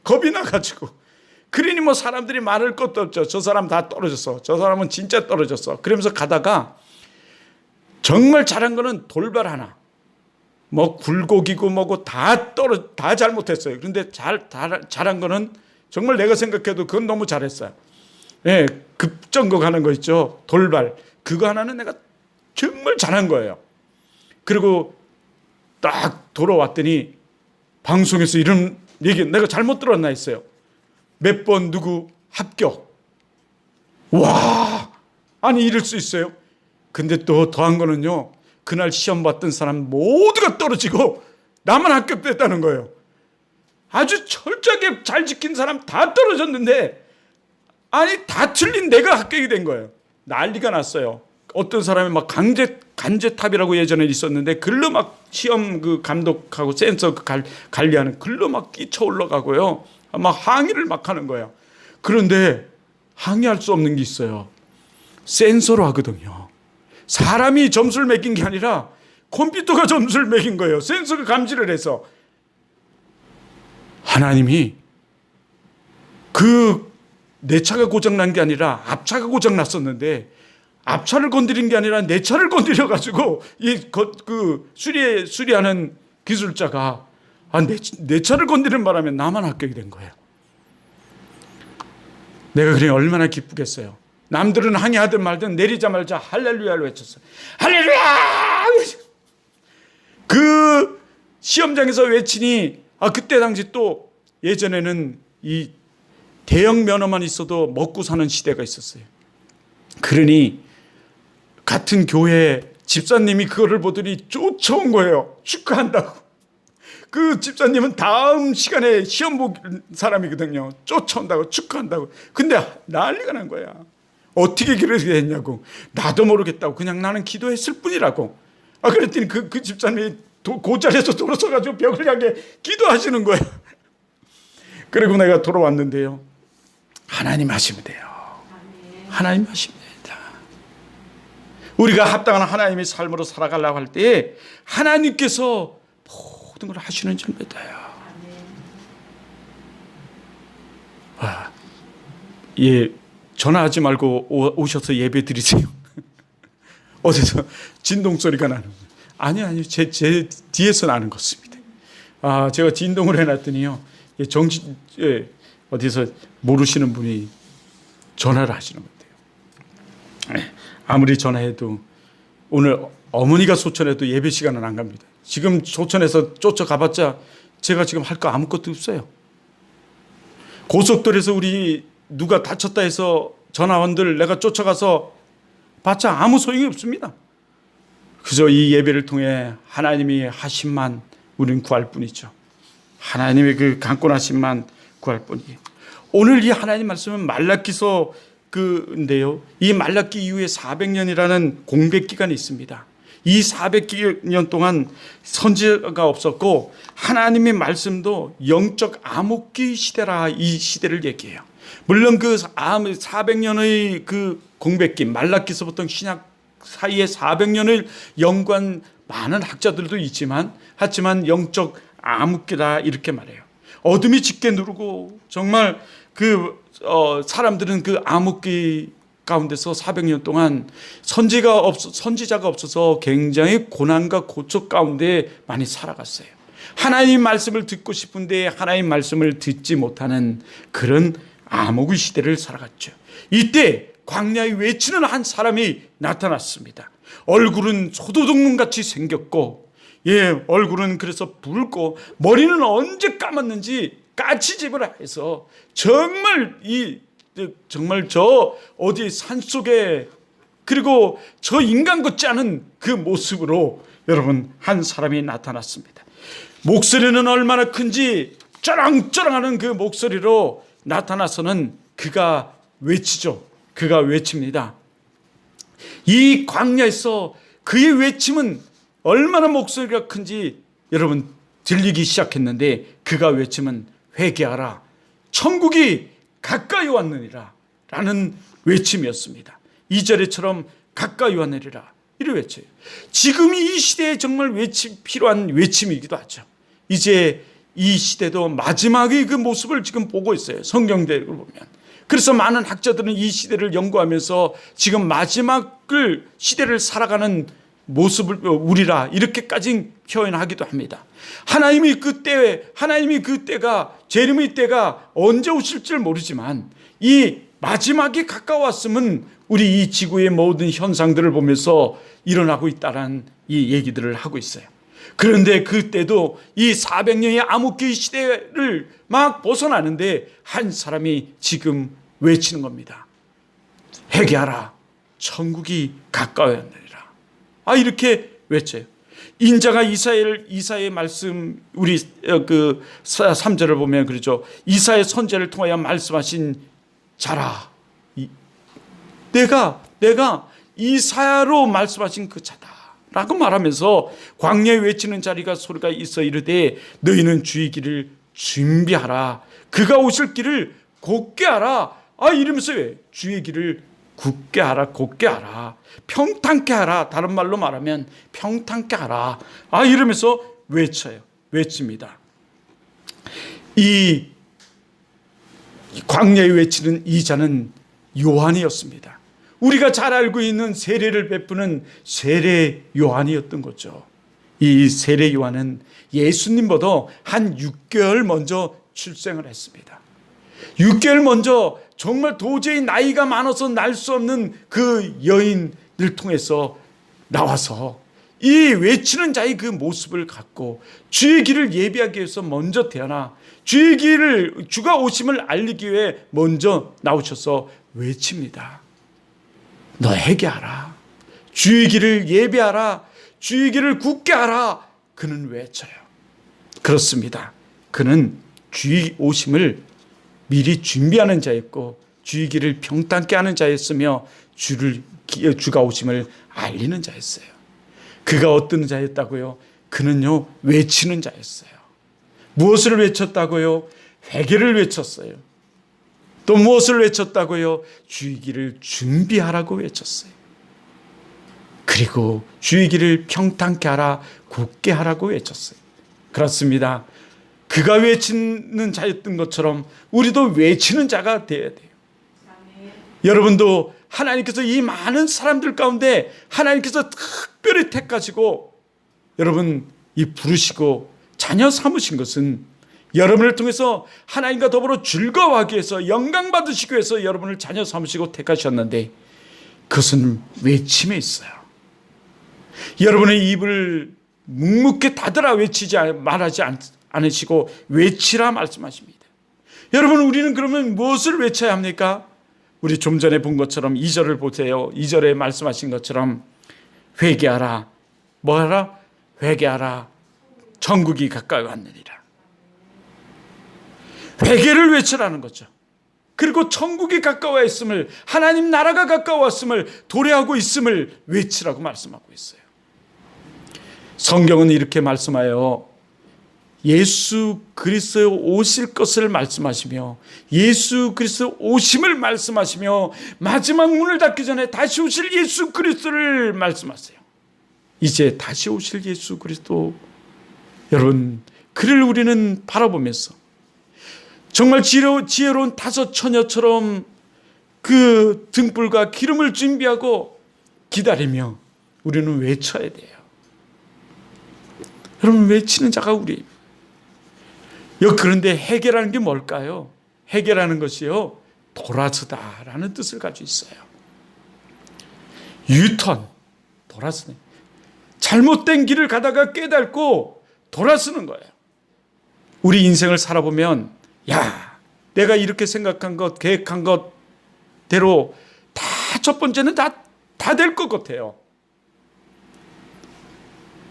겁이 나가지고. 그러니 뭐 사람들이 말할 것도 없죠. 저 사람 다 떨어졌어. 저 사람은 진짜 떨어졌어. 그러면서 가다가 정말 잘한 거는 돌발 하나. 뭐 굴곡이고 뭐고 다 잘못했어요. 그런데 잘한 거는 정말 내가 생각해도 그건 너무 잘했어요. 예, 급정거하는 거 있죠. 돌발. 그거 하나는 내가 정말 잘한 거예요. 그리고 딱 돌아왔더니 방송에서 이런 얘기 내가 잘못 들었나 했어요. 몇 번 누구 합격. 와, 아니 이럴 수 있어요? 근데 또 더한 거는요, 그날 시험 봤던 사람 모두가 떨어지고 나만 합격됐다는 거예요. 아주 철저하게 잘 지킨 사람 다 떨어졌는데 아니 다 틀린 내가 합격이 된 거예요. 난리가 났어요. 어떤 사람이 막 간제탑이라고 예전에 있었는데 글로 막 시험 그 감독하고 센서 관리하는 글로 막 끼쳐 올라가고요. 막 항의를 막 하는 거예요. 그런데 항의할 수 없는 게 있어요. 센서로 하거든요. 사람이 점수를 매긴 게 아니라 컴퓨터가 점수를 매긴 거예요. 센서가 감지를 해서. 하나님이 내 차가 고장난 게 아니라 앞차가 고장났었는데 앞차를 건드린 게 아니라 내 차를 건드려가지고 수리하는 기술자가 내 차를 건드리는 바람에 나만 합격이 된 거예요. 내가 그래 얼마나 기쁘겠어요. 남들은 항의하든 말든 내리자마자 할렐루야를 외쳤어요. 할렐루야! 그 시험장에서 외치니 그때 당시 또 예전에는 이 대형 면허만 있어도 먹고 사는 시대가 있었어요. 그러니 같은 교회 집사님이 그거를 보더니 쫓아온 거예요. 축하한다고. 그 집사님은 다음 시간에 시험 볼 사람이거든요. 쫓아온다고 축하한다고. 근데 난리가 난 거야. 어떻게 그렇게 했냐고. 나도 모르겠다고. 그냥 나는 기도했을 뿐이라고. 그랬더니 그 집사님이 그 자리에서 돌아서가지고 벽을 향해 기도하시는 거야. 그리고 내가 돌아왔는데요. 하나님 하시면 돼요. 하나님 하시면 됩니다. 우리가 합당한 하나님의 삶으로 살아가려고 할 때 하나님께서 모든 걸 하시는 줄 믿어요. 예, 전화하지 말고 오셔서 예배 드리세요. 어디서 진동 소리가 나는 거예요. 아니요, 제 뒤에서 나는 것입니다. 제가 진동을 해놨더니요, 어디서 모르시는 분이 전화를 하시는 것 같아요. 아무리 전화해도 오늘 어머니가 소천해도 예배 시간은 안 갑니다. 지금 소천에서 쫓아가봤자 제가 지금 할 거 아무것도 없어요. 고속도로에서 우리 누가 다쳤다 해서 전화원들 내가 쫓아가서 봤자 아무 소용이 없습니다. 그저 이 예배를 통해 하나님이 하심만 우리는 구할 뿐이죠. 하나님의 그 강권하심만 구할 뿐이에요. 오늘 이 하나님 말씀은 말라기서 인데요. 이 말라기 이후에 400년이라는 공백 기간이 있습니다. 이 400년 동안 선지자가 없었고 하나님의 말씀도 영적 암흑기 시대라 이 시대를 얘기해요. 물론 그 400년의 그 공백기 말라기서부터 신약 사이에 400년을 연구한 많은 학자들도 있지만 하지만 영적 암흑기다 이렇게 말해요. 어둠이 짙게 누르고 정말 사람들은 그 암흑기 가운데서 400년 동안 선지자가 없어서 굉장히 고난과 고초 가운데 많이 살아갔어요. 하나님 말씀을 듣고 싶은데 하나님 말씀을 듣지 못하는 그런 암흑의 시대를 살아갔죠. 이때 광야에 외치는 한 사람이 나타났습니다. 얼굴은 소도둑눈같이 생겼고, 얼굴은 그래서 붉고 머리는 언제 감았는지 까치집을 해서 정말 저 어디 산속에 그리고 저 인간 같지 않은 그 모습으로 여러분 한 사람이 나타났습니다. 목소리는 얼마나 큰지 쩌렁쩌렁하는 그 목소리로 나타나서는 그가 외치죠. 그가 외칩니다. 이 광야에서 그의 외침은 얼마나 목소리가 큰지 여러분 들리기 시작했는데 그가 외침은 회개하라 천국이 가까이 왔느니라 라는 외침이었습니다. 2절에처럼 가까이 왔느니라 이를 외쳐요. 지금 이 시대에 정말 필요한 외침이기도 하죠. 이제 이 시대도 마지막의 그 모습을 지금 보고 있어요. 성경대로 보면. 그래서 많은 학자들은 이 시대를 연구하면서 지금 마지막을 시대를 살아가는 모습을 우리라 이렇게까지 표현하기도 합니다. 하나님이 그 때가 재림의 때가 언제 오실지 모르지만 이 마지막이 가까웠으면 우리 이 지구의 모든 현상들을 보면서 일어나고 있다는 이 얘기들을 하고 있어요. 그런데 그때도 이 400년의 암흑기 시대를 막 벗어나는데 한 사람이 지금 외치는 겁니다. 회개하라 천국이 가까이 왔느니라. 이렇게 외쳐요. 인자가 이사의 말씀 우리 3절을 보면 그러죠. 이사의 선제를 통하여 말씀하신 자라. 내가 이사야로 말씀하신 그 자다라고 말하면서 광야에 외치는 자리가 소리가 있어 이르되 너희는 주의 길을 준비하라. 그가 오실 길을 곧게 하라. 이러면서 왜 주의 길을 굳게 하라, 곧게 하라, 평탄케 하라. 다른 말로 말하면 평탄케 하라. 이러면서 외칩니다. 이 광야에 외치는 이 자는 요한이었습니다. 우리가 잘 알고 있는 세례를 베푸는 세례 요한이었던 거죠. 이 세례 요한은 예수님보다 한 6개월 먼저 출생을 했습니다. 6개월 먼저 정말 도저히 나이가 많아서 날 수 없는 그 여인을 통해서 나와서 이 외치는 자의 그 모습을 갖고 주의 길을 예비하기 위해서 먼저 태어나 주가 오심을 알리기 위해 먼저 나오셔서 외칩니다. 너 회개하라. 주의 길을 예비하라. 주의 길을 굳게 하라. 그는 외쳐요. 그렇습니다. 그는 주의 오심을 미리 준비하는 자였고 주의 길을 평탄케 하는 자였으며 주가 오심을 알리는 자였어요. 그가 어떤 자였다고요? 그는요, 외치는 자였어요. 무엇을 외쳤다고요? 회개를 외쳤어요. 또 무엇을 외쳤다고요? 주의 길을 준비하라고 외쳤어요. 그리고 주의 길을 평탄케 하라, 굳게 하라고 외쳤어요. 그렇습니다. 그가 외치는 자였던 것처럼 우리도 외치는 자가 되어야 돼요. 여러분도 하나님께서 이 많은 사람들 가운데 하나님께서 특별히 택하시고 여러분 이 부르시고 자녀 삼으신 것은 여러분을 통해서 하나님과 더불어 즐거워하기 위해서 영광 받으시기 위해서 여러분을 자녀 삼으시고 택하셨는데 그것은 외침에 있어요. 여러분의 입을 묵묵히 닫으라 말하지 않으시고 외치라 말씀하십니다. 여러분 우리는 그러면 무엇을 외쳐야 합니까? 우리 좀 전에 본 것처럼 2절을 보세요. 2절에 말씀하신 것처럼 회개하라. 뭐하라? 회개하라. 천국이 가까이 왔느니라. 회개를 외치라는 거죠. 그리고 천국이 가까워 있음을, 하나님 나라가 가까웠음을, 도래하고 있음을 외치라고 말씀하고 있어요. 성경은 이렇게 말씀하여 예수 그리스도 오실 것을 말씀하시며 예수 그리스도 오심을 말씀하시며 마지막 문을 닫기 전에 다시 오실 예수 그리스도를 말씀하세요. 이제 다시 오실 예수 그리스도, 여러분 그를 우리는 바라보면서 정말 지혜로운 다섯 처녀처럼 그 등불과 기름을 준비하고 기다리며 우리는 외쳐야 돼요. 여러분 외치는 자가 우리. 그런데 해결하는 게 뭘까요? 해결하는 것이요, 돌아서다라는 뜻을 가지고 있어요. 유턴, 돌아서네. 잘못된 길을 가다가 깨닫고 돌아서는 거예요. 우리 인생을 살아보면 내가 이렇게 생각한 것, 계획한 것대로 다 첫 번째는 다 될 것 같아요.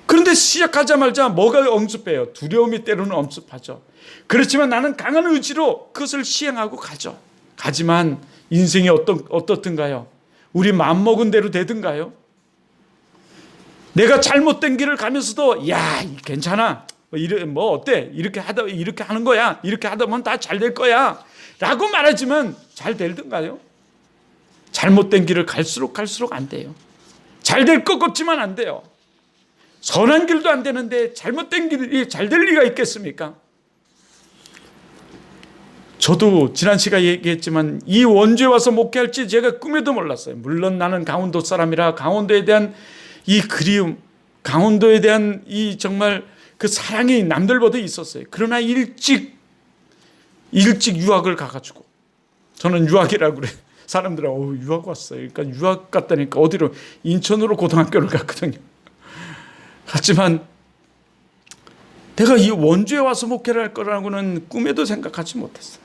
그런데 시작하자마자 뭐가 엄습해요? 두려움이 때로는 엄습하죠. 그렇지만 나는 강한 의지로 그것을 시행하고 가죠. 가지만 인생이 어떻든가요? 우리 마음먹은 대로 되든가요? 내가 잘못된 길을 가면서도 괜찮아, 뭐 어때? 이렇게 하는 거야. 이렇게 하다 보면 다 잘 될 거야 라고 말하지만 잘 되든가요? 잘못된 길을 갈수록 안 돼요. 잘 될 것 같지만 안 돼요. 선한 길도 안 되는데 잘못된 길이 잘 될 리가 있겠습니까? 저도 지난 시간에 얘기했지만 이 원주에 와서 목회할지 제가 꿈에도 몰랐어요. 물론 나는 강원도 사람이라 강원도에 대한 이 그리움, 강원도에 대한 이 정말 그 사랑이 남들보다 있었어요. 그러나 일찍 유학을 가가지고, 저는 유학이라고 그래. 사람들은 유학 왔어요. 그러니까 유학 갔다니까 어디로? 인천으로 고등학교를 갔거든요. 하지만 내가 이 원주에 와서 목회를 할 거라고는 꿈에도 생각하지 못했어요.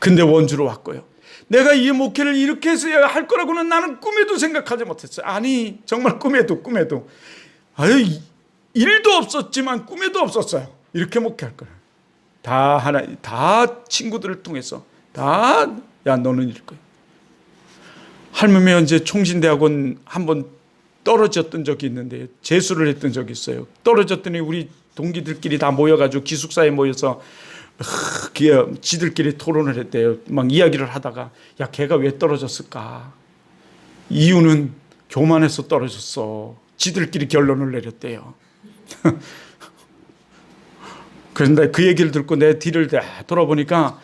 근데 원주로 왔고요. 내가 이 목회를 이렇게 해서 할 거라고는 나는 꿈에도 생각하지 못했어요. 아니 정말 꿈에도 일도 없었지만 꿈에도 없었어요. 이렇게 목회할 거라. 다 친구들을 통해서 너는 이럴 거야. 할머니 언제 총신대학원 한번 떨어졌던 적이 있는데 재수를 했던 적이 있어요. 떨어졌더니 우리 동기들끼리 다 모여가지고 기숙사에 모여서 지들끼리 토론을 했대요. 막 이야기를 하다가 걔가 왜 떨어졌을까? 이유는 교만해서 떨어졌어. 지들끼리 결론을 내렸대요. 그런데 그 얘기를 듣고 내 뒤를 돌아보니까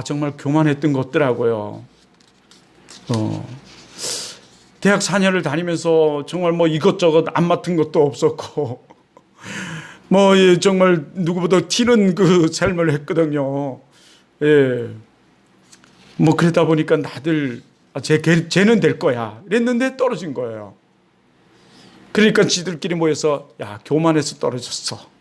정말 교만했던 것 같더라고요. 대학 4년을 다니면서 정말 이것저것 안 맡은 것도 없었고 정말 누구보다 튀는 그 삶을 했거든요. 그러다 보니까 다들 쟤는 될 거야 이랬는데 떨어진 거예요. 그러니까 지들끼리 모여서 교만해서 떨어졌어.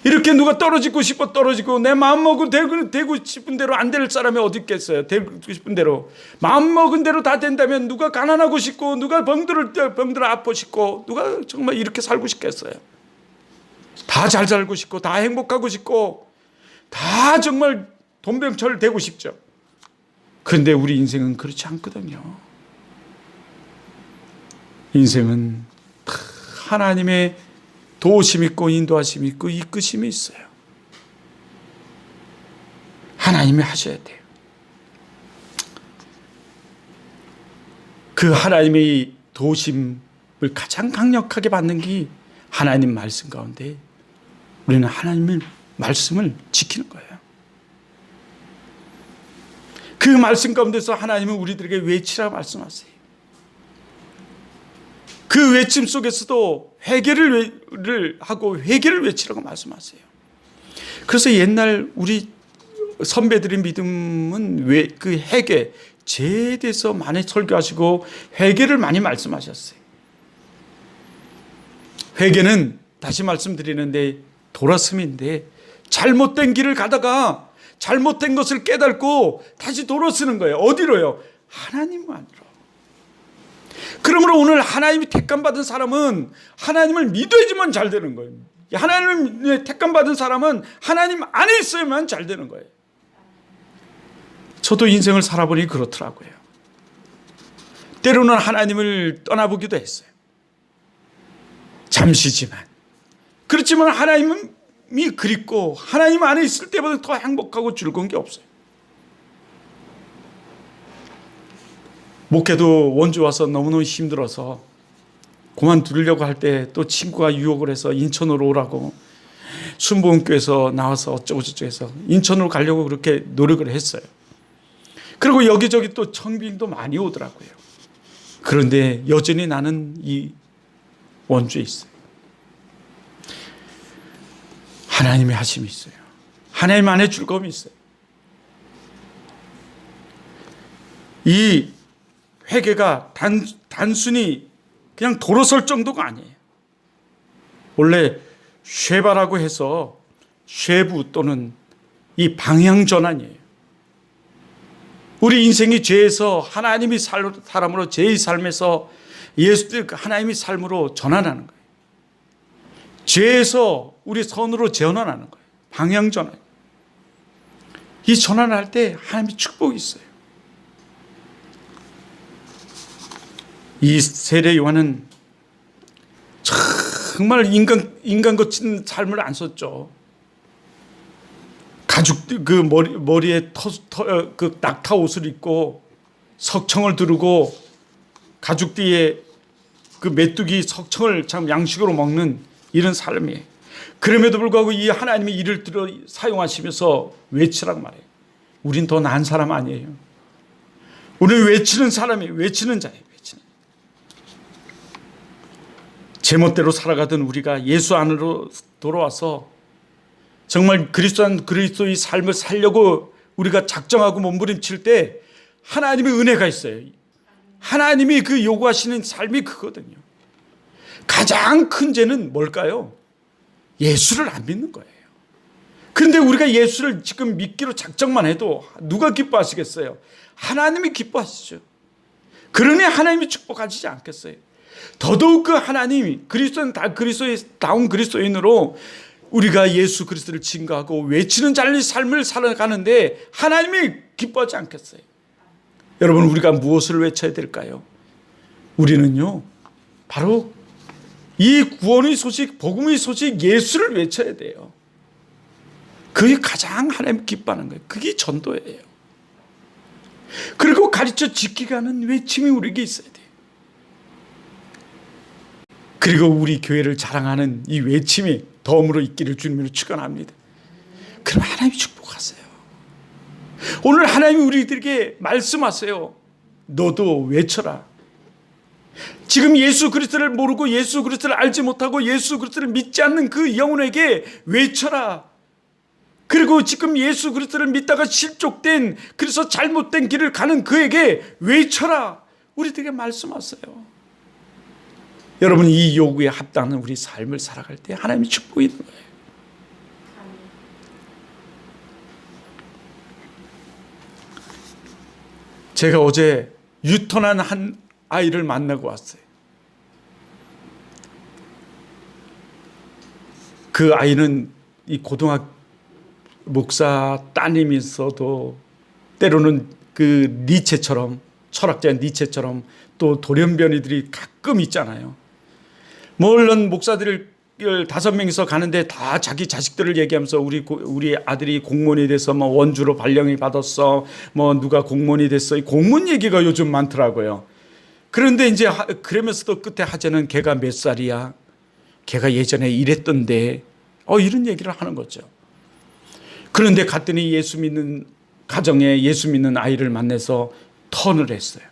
이렇게 누가 떨어지고 싶어 떨어지고 내 마음먹은 되고 싶은 대로 안 될 사람이 어디 있겠어요. 되고 싶은 대로 마음먹은 대로 다 된다면 누가 가난하고 싶고 누가 병들어 아파 싶고 누가 정말 이렇게 살고 싶겠어요. 다 잘 살고 싶고 다 행복하고 싶고 다 정말 돈병철 되고 싶죠. 그런데 우리 인생은 그렇지 않거든요. 인생은 하나님의 도우심이 있고 인도하심이 있고 이끄심이 있어요. 하나님이 하셔야 돼요. 그 하나님의 도우심을 가장 강력하게 받는 게 하나님 말씀 가운데 우리는 하나님의 말씀을 지키는 거예요. 그 말씀 가운데서 하나님은 우리들에게 외치라고 말씀하세요. 그 외침 속에서도 회개를 하고 회개를 외치라고 말씀하세요. 그래서 옛날 우리 선배들의 믿음은 왜 그 회개, 죄에 대해서 많이 설교하시고 회개를 많이 말씀하셨어요. 회개는 다시 말씀드리는데 돌아섬인데 잘못된 길을 가다가 잘못된 것을 깨닫고 다시 돌아서는 거예요. 어디로요? 하나님만으로. 그러므로 오늘 하나님이 택감받은 사람은 하나님을 믿어야지만 잘 되는 거예요. 하나님의 택감받은 사람은 하나님 안에 있어야만 잘 되는 거예요. 저도 인생을 살아보니 그렇더라고요. 때로는 하나님을 떠나보기도 했어요. 잠시지만. 그렇지만 하나님이 그립고 하나님 안에 있을 때보다 더 행복하고 즐거운 게 없어요. 목회도 원주 와서 너무너무 힘들어서 그만두려고 할 때 또 친구가 유혹을 해서 인천으로 오라고 순복음교회에서 나와서 어쩌고 저쩌고 해서 인천으로 가려고 그렇게 노력을 했어요. 그리고 여기저기 또 청빙도 많이 오더라고요. 그런데 여전히 나는 이 원주에 있어요. 하나님의 하심이 있어요. 하나님 안에 즐거움이 있어요. 이 회개가 단순히 그냥 돌아설 정도가 아니에요. 원래 쉐바라고 해서 쉐부 또는 이 방향 전환이에요. 우리 인생이 죄에서 하나님이 사람으로 죄의 삶에서 예수 하나님이 삶으로 전환하는 거예요. 죄에서 우리 선으로 전환하는 거예요. 방향 전환. 이 전환할 때 하나님의 축복이 있어요. 이 세례 요한은 정말 인간 같은 삶을 안 썼죠. 가죽 그 머리에 그 낙타 옷을 입고 석청을 두르고 가죽 뒤에 그 메뚜기 석청을 참 양식으로 먹는 이런 삶이에요. 그럼에도 불구하고 이 하나님이 이를 들어 사용하시면서 외치라고 말해요. 우린 더 나은 사람 아니에요. 우리는 외치는 사람이에요. 외치는 자예요. 외치는. 제멋대로 살아가던 우리가 예수 안으로 돌아와서 정말 그리스도의 삶을 살려고 우리가 작정하고 몸부림칠 때 하나님의 은혜가 있어요. 하나님이 그 요구하시는 삶이 그거든요. 가장 큰 죄는 뭘까요? 예수를 안 믿는 거예요. 그런데 우리가 예수를 지금 믿기로 작정만 해도 누가 기뻐하시겠어요? 하나님이 기뻐하시죠. 그러니 하나님이 축복하시지 않겠어요? 더더욱 그 하나님이 그리스도다운 그리스도인으로 우리가 예수 그리스도를 증거하고 외치는 자의 삶을 살아가는데 하나님이 기뻐하지 않겠어요? 여러분, 우리가 무엇을 외쳐야 될까요? 우리는요, 바로 이 구원의 소식, 복음의 소식, 예수를 외쳐야 돼요. 그게 가장 하나님 기뻐하는 거예요. 그게 전도예요. 그리고 가르쳐 지키게 하는 외침이 우리에게 있어야 돼요. 그리고 우리 교회를 자랑하는 이 외침이 덤으로 있기를 주님으로 축원합니다. 그럼 하나님이 축복하세요. 오늘 하나님이 우리들에게 말씀하세요. 너도 외쳐라. 지금 예수 그리스도를 모르고 예수 그리스도를 알지 못하고 예수 그리스도를 믿지 않는 그 영혼에게 외쳐라. 그리고 지금 예수 그리스도를 믿다가 실족된, 그래서 잘못된 길을 가는 그에게 외쳐라. 우리들에게 말씀하세요. 여러분, 이 요구에 합당한 우리 삶을 살아갈 때 하나님의 축복이 있는 거예요. 제가 어제 유턴한 한 아이를 만나고 왔어요. 그 아이는 이 고등학교 목사 따님이서도 때로는 그 니체처럼, 철학자 니체처럼 또 돌연변이들이 가끔 있잖아요. 물론 목사들을 5명이서 가는데 다 자기 자식들을 얘기하면서 우리 아들이 공무원이 돼서 뭐 원주로 발령이 받았어, 뭐 누가 공무원이 됐어, 이 공무원 얘기가 요즘 많더라고요. 그런데 이제 그러면서도 끝에 하자는 걔가 몇 살이야, 걔가 예전에 이랬던데, 이런 얘기를 하는 거죠. 그런데 갔더니 예수 믿는 가정에 예수 믿는 아이를 만나서 턴을 했어요.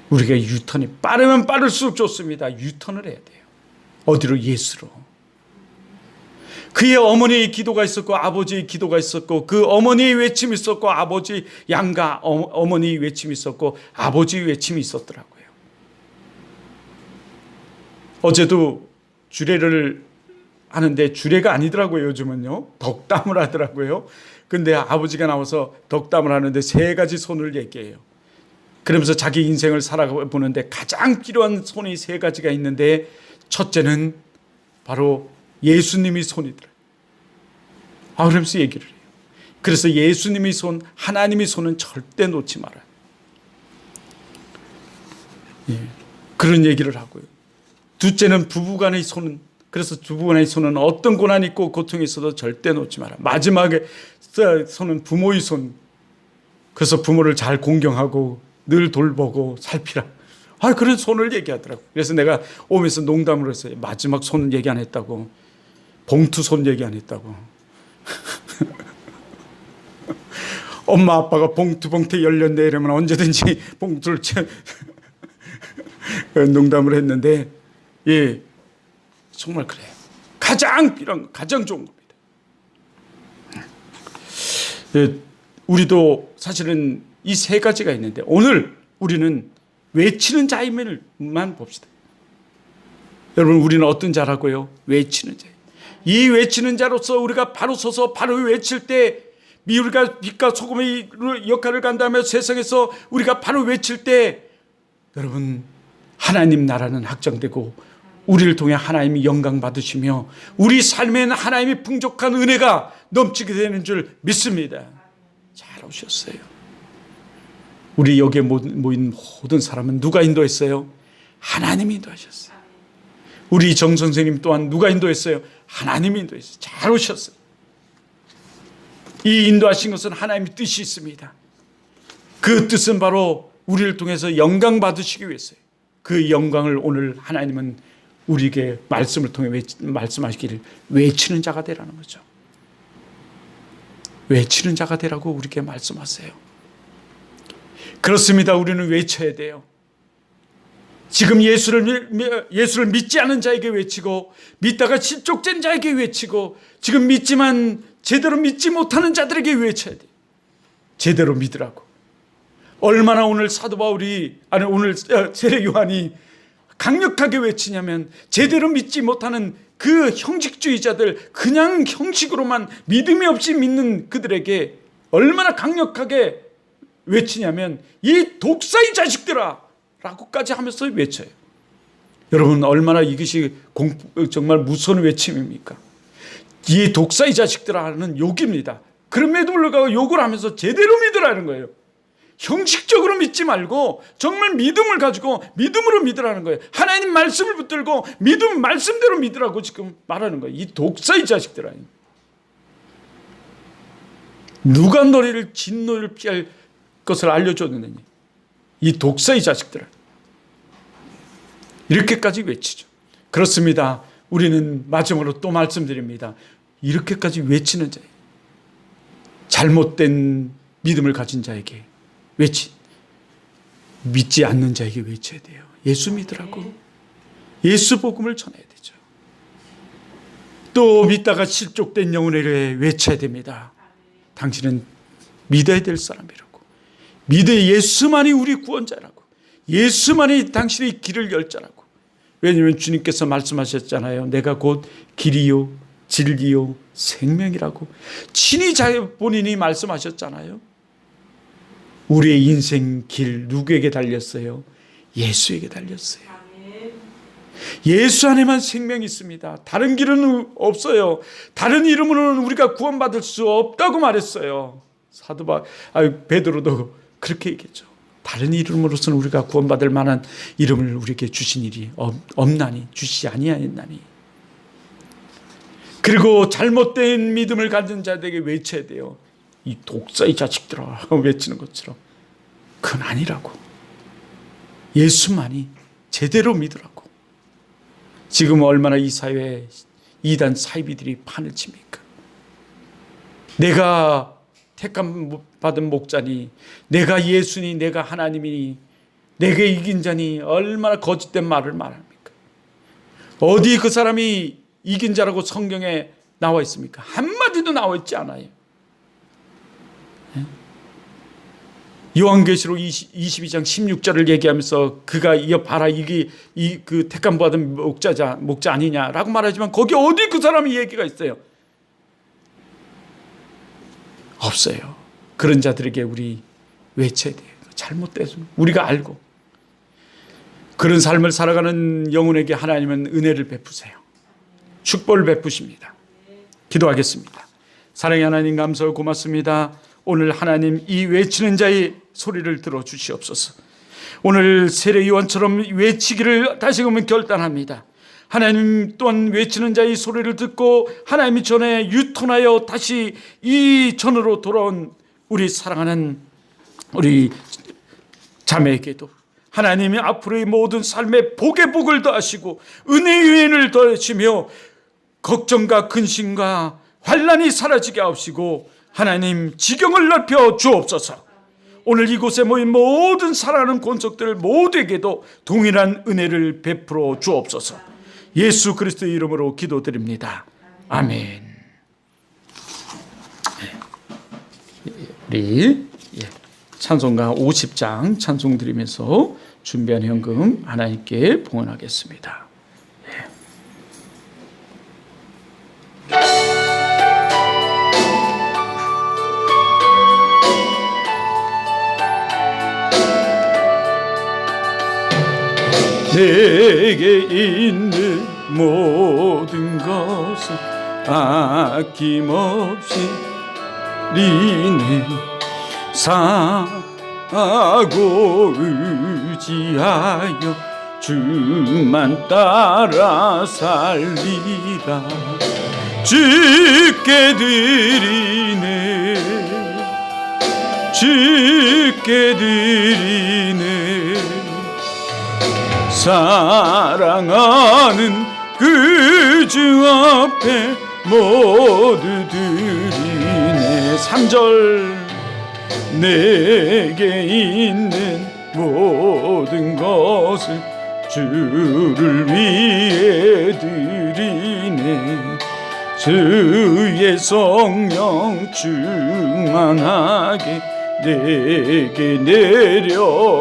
우리가 유턴이 빠르면 빠를수록 좋습니다. 유턴을 해야 돼요. 어디로? 예수로. 그의 어머니의 기도가 있었고 아버지의 기도가 있었고 그 어머니의 외침이 있었고 아버지 양가 어머니의 외침이 있었고 아버지의 외침이 있었더라고요. 어제도 주례를 하는데 주례가 아니더라고요. 요즘은요. 덕담을 하더라고요. 근데 아버지가 나와서 덕담을 하는데 3가지 손을 얘기해요. 그러면서 자기 인생을 살아보는데 가장 필요한 손이 3가지가 있는데 첫째는 바로 예수님이 손이더라. 그러면서 얘기를 해요. 그래서 예수님이 손, 하나님의 손은 절대 놓지 말아요. 그런 얘기를 하고요. 둘째는 부부간의 손은, 그래서 부부간의 손은 어떤 고난이 있고 고통이 있어도 절대 놓지 마라. 마지막에 손은 부모의 손. 그래서 부모를 잘 공경하고 늘 돌보고 살피라. 그런 손을 얘기하더라고요. 그래서 내가 오면서 농담으로 했어요. 마지막 손 얘기 안 했다고. 봉투 손 얘기 안 했다고. 엄마 아빠가 봉투 열렸네 이러면 언제든지 봉투를 농담을 했는데, 예, 정말 그래요. 가장 필요한, 가장 좋은 겁니다. 예, 우리도 사실은 이 3가지가 있는데 오늘 우리는 외치는 자임만 봅시다. 여러분, 우리는 어떤 자라고요? 외치는 자. 이 외치는 자로서 우리가 바로 서서 바로 외칠 때, 우리가 빛과 소금의 역할을 간다며 세상에서 우리가 바로 외칠 때, 여러분, 하나님 나라는 확장되고 우리를 통해 하나님이 영광 받으시며 우리 삶에는 하나님의 풍족한 은혜가 넘치게 되는 줄 믿습니다. 잘 오셨어요. 우리 여기에 모인 모든 사람은 누가 인도했어요? 하나님이 인도하셨어요. 우리 정 선생님 또한 누가 인도했어요? 하나님이 인도했어요. 잘 오셨어요. 이 인도하신 것은 하나님의 뜻이 있습니다. 그 뜻은 바로 우리를 통해서 영광 받으시기 위해서요. 그 영광을 오늘 하나님은 우리에게 말씀을 통해 말씀하시기를 외치는 자가 되라는 거죠. 외치는 자가 되라고 우리에게 말씀하세요. 그렇습니다. 우리는 외쳐야 돼요. 지금 예수를 믿지 않은 자에게 외치고 믿다가 실족된 자에게 외치고 지금 믿지만 제대로 믿지 못하는 자들에게 외쳐야 돼요. 제대로 믿으라고. 얼마나 오늘 사도 바울이 오늘 세례 요한이 강력하게 외치냐면 제대로 믿지 못하는 그 형식주의자들, 그냥 형식으로만 믿음이 없이 믿는 그들에게 얼마나 강력하게 외치냐면 이 독사의 자식들아 라고까지 하면서 외쳐요. 여러분, 얼마나 이것이 정말 무서운 외침입니까? 이 독사의 자식들아는 욕입니다. 그럼에도 불구하고 욕을 하면서 제대로 믿으라는 거예요. 형식적으로 믿지 말고 정말 믿음을 가지고 믿음으로 믿으라는 거예요. 하나님 말씀을 붙들고 믿음 말씀대로 믿으라고 지금 말하는 거예요. 이 독사의 자식들아. 누가 너희를 진노를 피할 것을 알려줬느냐. 이 독사의 자식들아. 이렇게까지 외치죠. 그렇습니다. 우리는 마지막으로 또 말씀드립니다. 이렇게까지 외치는 자예요. 잘못된 믿음을 가진 자에게 믿지 않는 자에게 외쳐야 돼요. 예수 믿으라고. 예수 복음을 전해야 되죠. 또 믿다가 실족된 영혼에게 외쳐야 됩니다. 당신은 믿어야 될 사람이라고. 믿어야 예수만이 우리 구원자라고. 예수만이 당신의 길을 열 자라고. 왜냐하면 주님께서 말씀하셨잖아요. 내가 곧 길이요 진리요 생명이라고. 친히 본인이 말씀하셨잖아요. 우리의 인생 길 누구에게 달렸어요? 예수에게 달렸어요. 예수 안에만 생명이 있습니다. 다른 길은 없어요. 다른 이름으로는 우리가 구원받을 수 없다고 말했어요. 베드로도 그렇게 얘기했죠. 다른 이름으로서는 우리가 구원받을 만한 이름을 우리에게 주신 일이 없나니, 주시지 아니하였나니. 그리고 잘못된 믿음을 가진 자들에게 외쳐야 돼요. 이 독사의 자식들아 외치는 것처럼. 그건 아니라고. 예수만이 제대로 믿으라고. 지금 얼마나 이 사회에 이단 사이비들이 판을 칩니까? 내가 택감 받은 목자니, 내가 예수니, 내가 하나님이니, 내게 이긴 자니, 얼마나 거짓된 말을 말합니까? 어디 그 사람이 이긴 자라고 성경에 나와 있습니까? 한마디도 나와 있지 않아요. 요한계시록 22장 16절을 얘기하면서 그가 이어 봐라, 이게 그 택감 받은 목자 아니냐라고 말하지만 거기 어디 그 사람의 얘기가 있어요? 없어요. 그런 자들에게 우리 외쳐야 돼요. 잘못돼서 우리가 알고 그런 삶을 살아가는 영혼에게 하나님은 은혜를 베푸세요. 축복을 베푸십니다. 기도하겠습니다. 사랑의 하나님, 감사하고 고맙습니다. 오늘 하나님, 이 외치는 자의 소리를 들어주시옵소서. 오늘 세례 요한처럼 외치기를 다시금 결단합니다. 하나님 또한 외치는 자의 소리를 듣고 하나님이 전에 유턴하여 다시 이 전으로 돌아온 우리 사랑하는 우리 자매에게도 하나님이 앞으로의 모든 삶에 복의 복을 더하시고 은혜의 은혜를 더하시며 걱정과 근심과 환난이 사라지게 하옵시고 하나님 지경을 넓혀 주옵소서. 오늘 이곳에 모인 모든 사랑하는 권속들 모두에게도 동일한 은혜를 베풀어 주옵소서. 예수 그리스도의 이름으로 기도드립니다. 아멘. 우리 찬송가 50장 찬송 드리면서 준비한 현금 하나님께 봉헌하겠습니다. 내게 있는 모든 것을 아낌없이 리네 사하고 의지하여 주만 따라 살리라. 주께 드리네, 주께 드리네. 사랑하는 그 주 앞에 모두 드리네. 3절 내게 있는 모든 것을 주를 위해 드리네. 주의 성령 충만하게 내게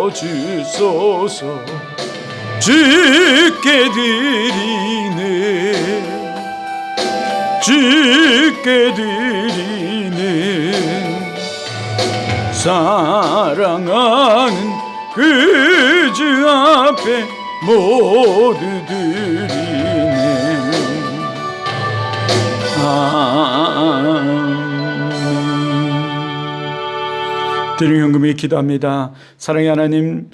내려주소서. 주께 드리네, 주께 드리네. 사랑하는 그 주 앞에 모두 드리네. 드리는 현금에 기도합니다. 사랑의 하나님,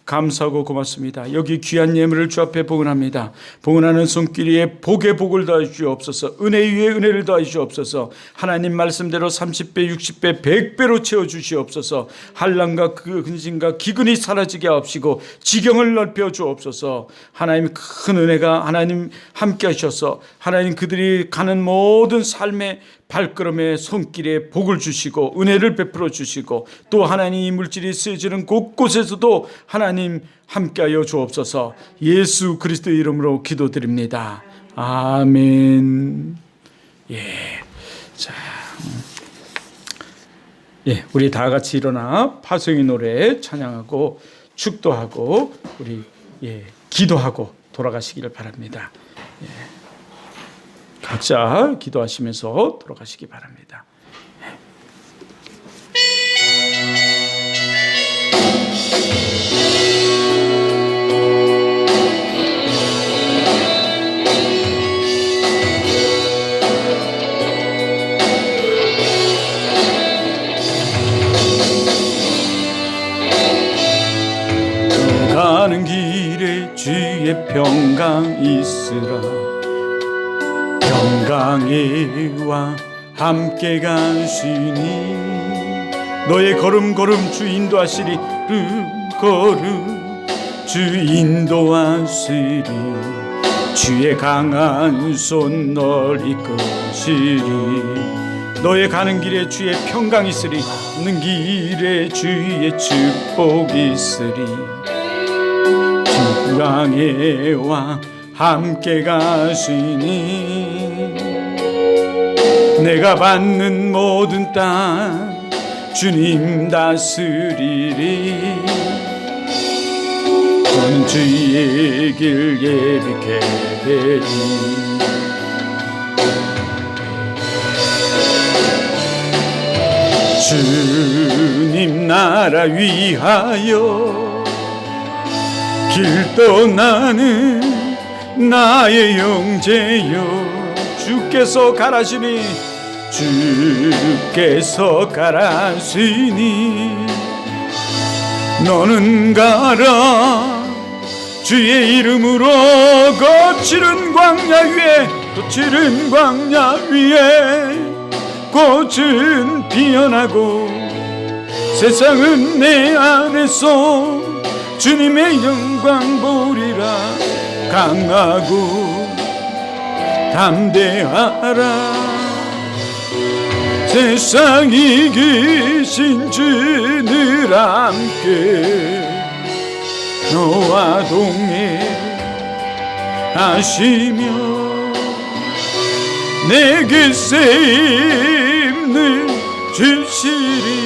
감사하고 고맙습니다. 여기 귀한 예물을 주 앞에 봉헌합니다. 봉헌하는 손길에 복의 복을 더해 주옵소서. 은혜 위에 은혜를 더해 주옵소서. 하나님 말씀대로 30배, 60배, 100배로 채워 주시옵소서. 한란과 그 근심과 기근이 사라지게 하옵시고 지경을 넓혀 주옵소서. 하나님 큰 은혜가 하나님 함께 하셔서 하나님 그들이 가는 모든 삶의 발걸음에 손길에 복을 주시고 은혜를 베풀어 주시고 또 하나님 이 물질이 쓰여지는 곳곳에서도 하나님 함께하여 주옵소서. 예수 그리스도의 이름으로 기도드립니다. 아멘. 우리 다 같이 일어나 파송의 노래 찬양하고 축도하고 우리 기도하고 돌아가시기를 바랍니다. 각자 기도하시면서 돌아가시기 바랍니다. 가는 길에 주의 평강 있으라. 평강에와 함께 가시니 너의 걸음걸음 주 인도하시리. 걸음 주 인도하시리. 주의 강한 손 널 이끄시리. 너의 가는 길에 주의 평강 있으리. 걷는 길에 주의 축복 있으리. 평강에와 함께 가시니 내가 받는 모든 땅 주님 다스리리. 저는 주의 길 예비케 되리. 주님 나라 위하여 길 떠나는 나의 형제여. 주께서 가라시니 주께서 가라시니 너는 가라. 주의 이름으로 거칠은 광야 위에 거칠은 광야 위에 꽃은 피어나고 세상은 내 안에서 주님의 영광 보리라. 강하고 담대하라. 세상 이기신 주늘 함께 너와 동행하시며 내게 세임을 주시리.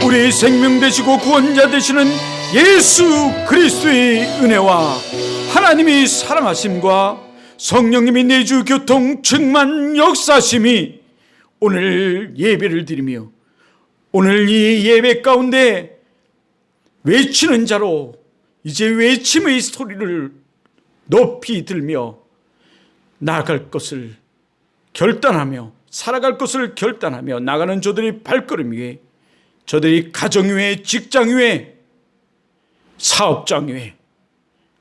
우리 생명 되시고 구원자 되시는 예수 그리스도의 은혜와 하나님이 사랑하심과 성령님이 내주 교통 충만 역사심이 오늘 예배를 드리며 오늘 이 예배 가운데 외치는 자로 이제 외침의 소리를 높이 들며 나아갈 것을 결단하며 살아갈 것을 결단하며 나가는 저들의 발걸음 위에 저들이 가정 위에 직장 위에 사업장 위에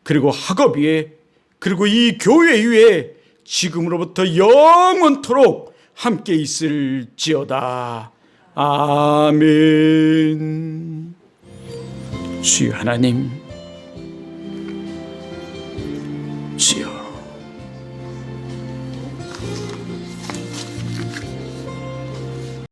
그리고 학업 위에 그리고 이 교회 위에 지금으로부터 영원토록 함께 있을지어다. 아멘. 주여 하나님, 주여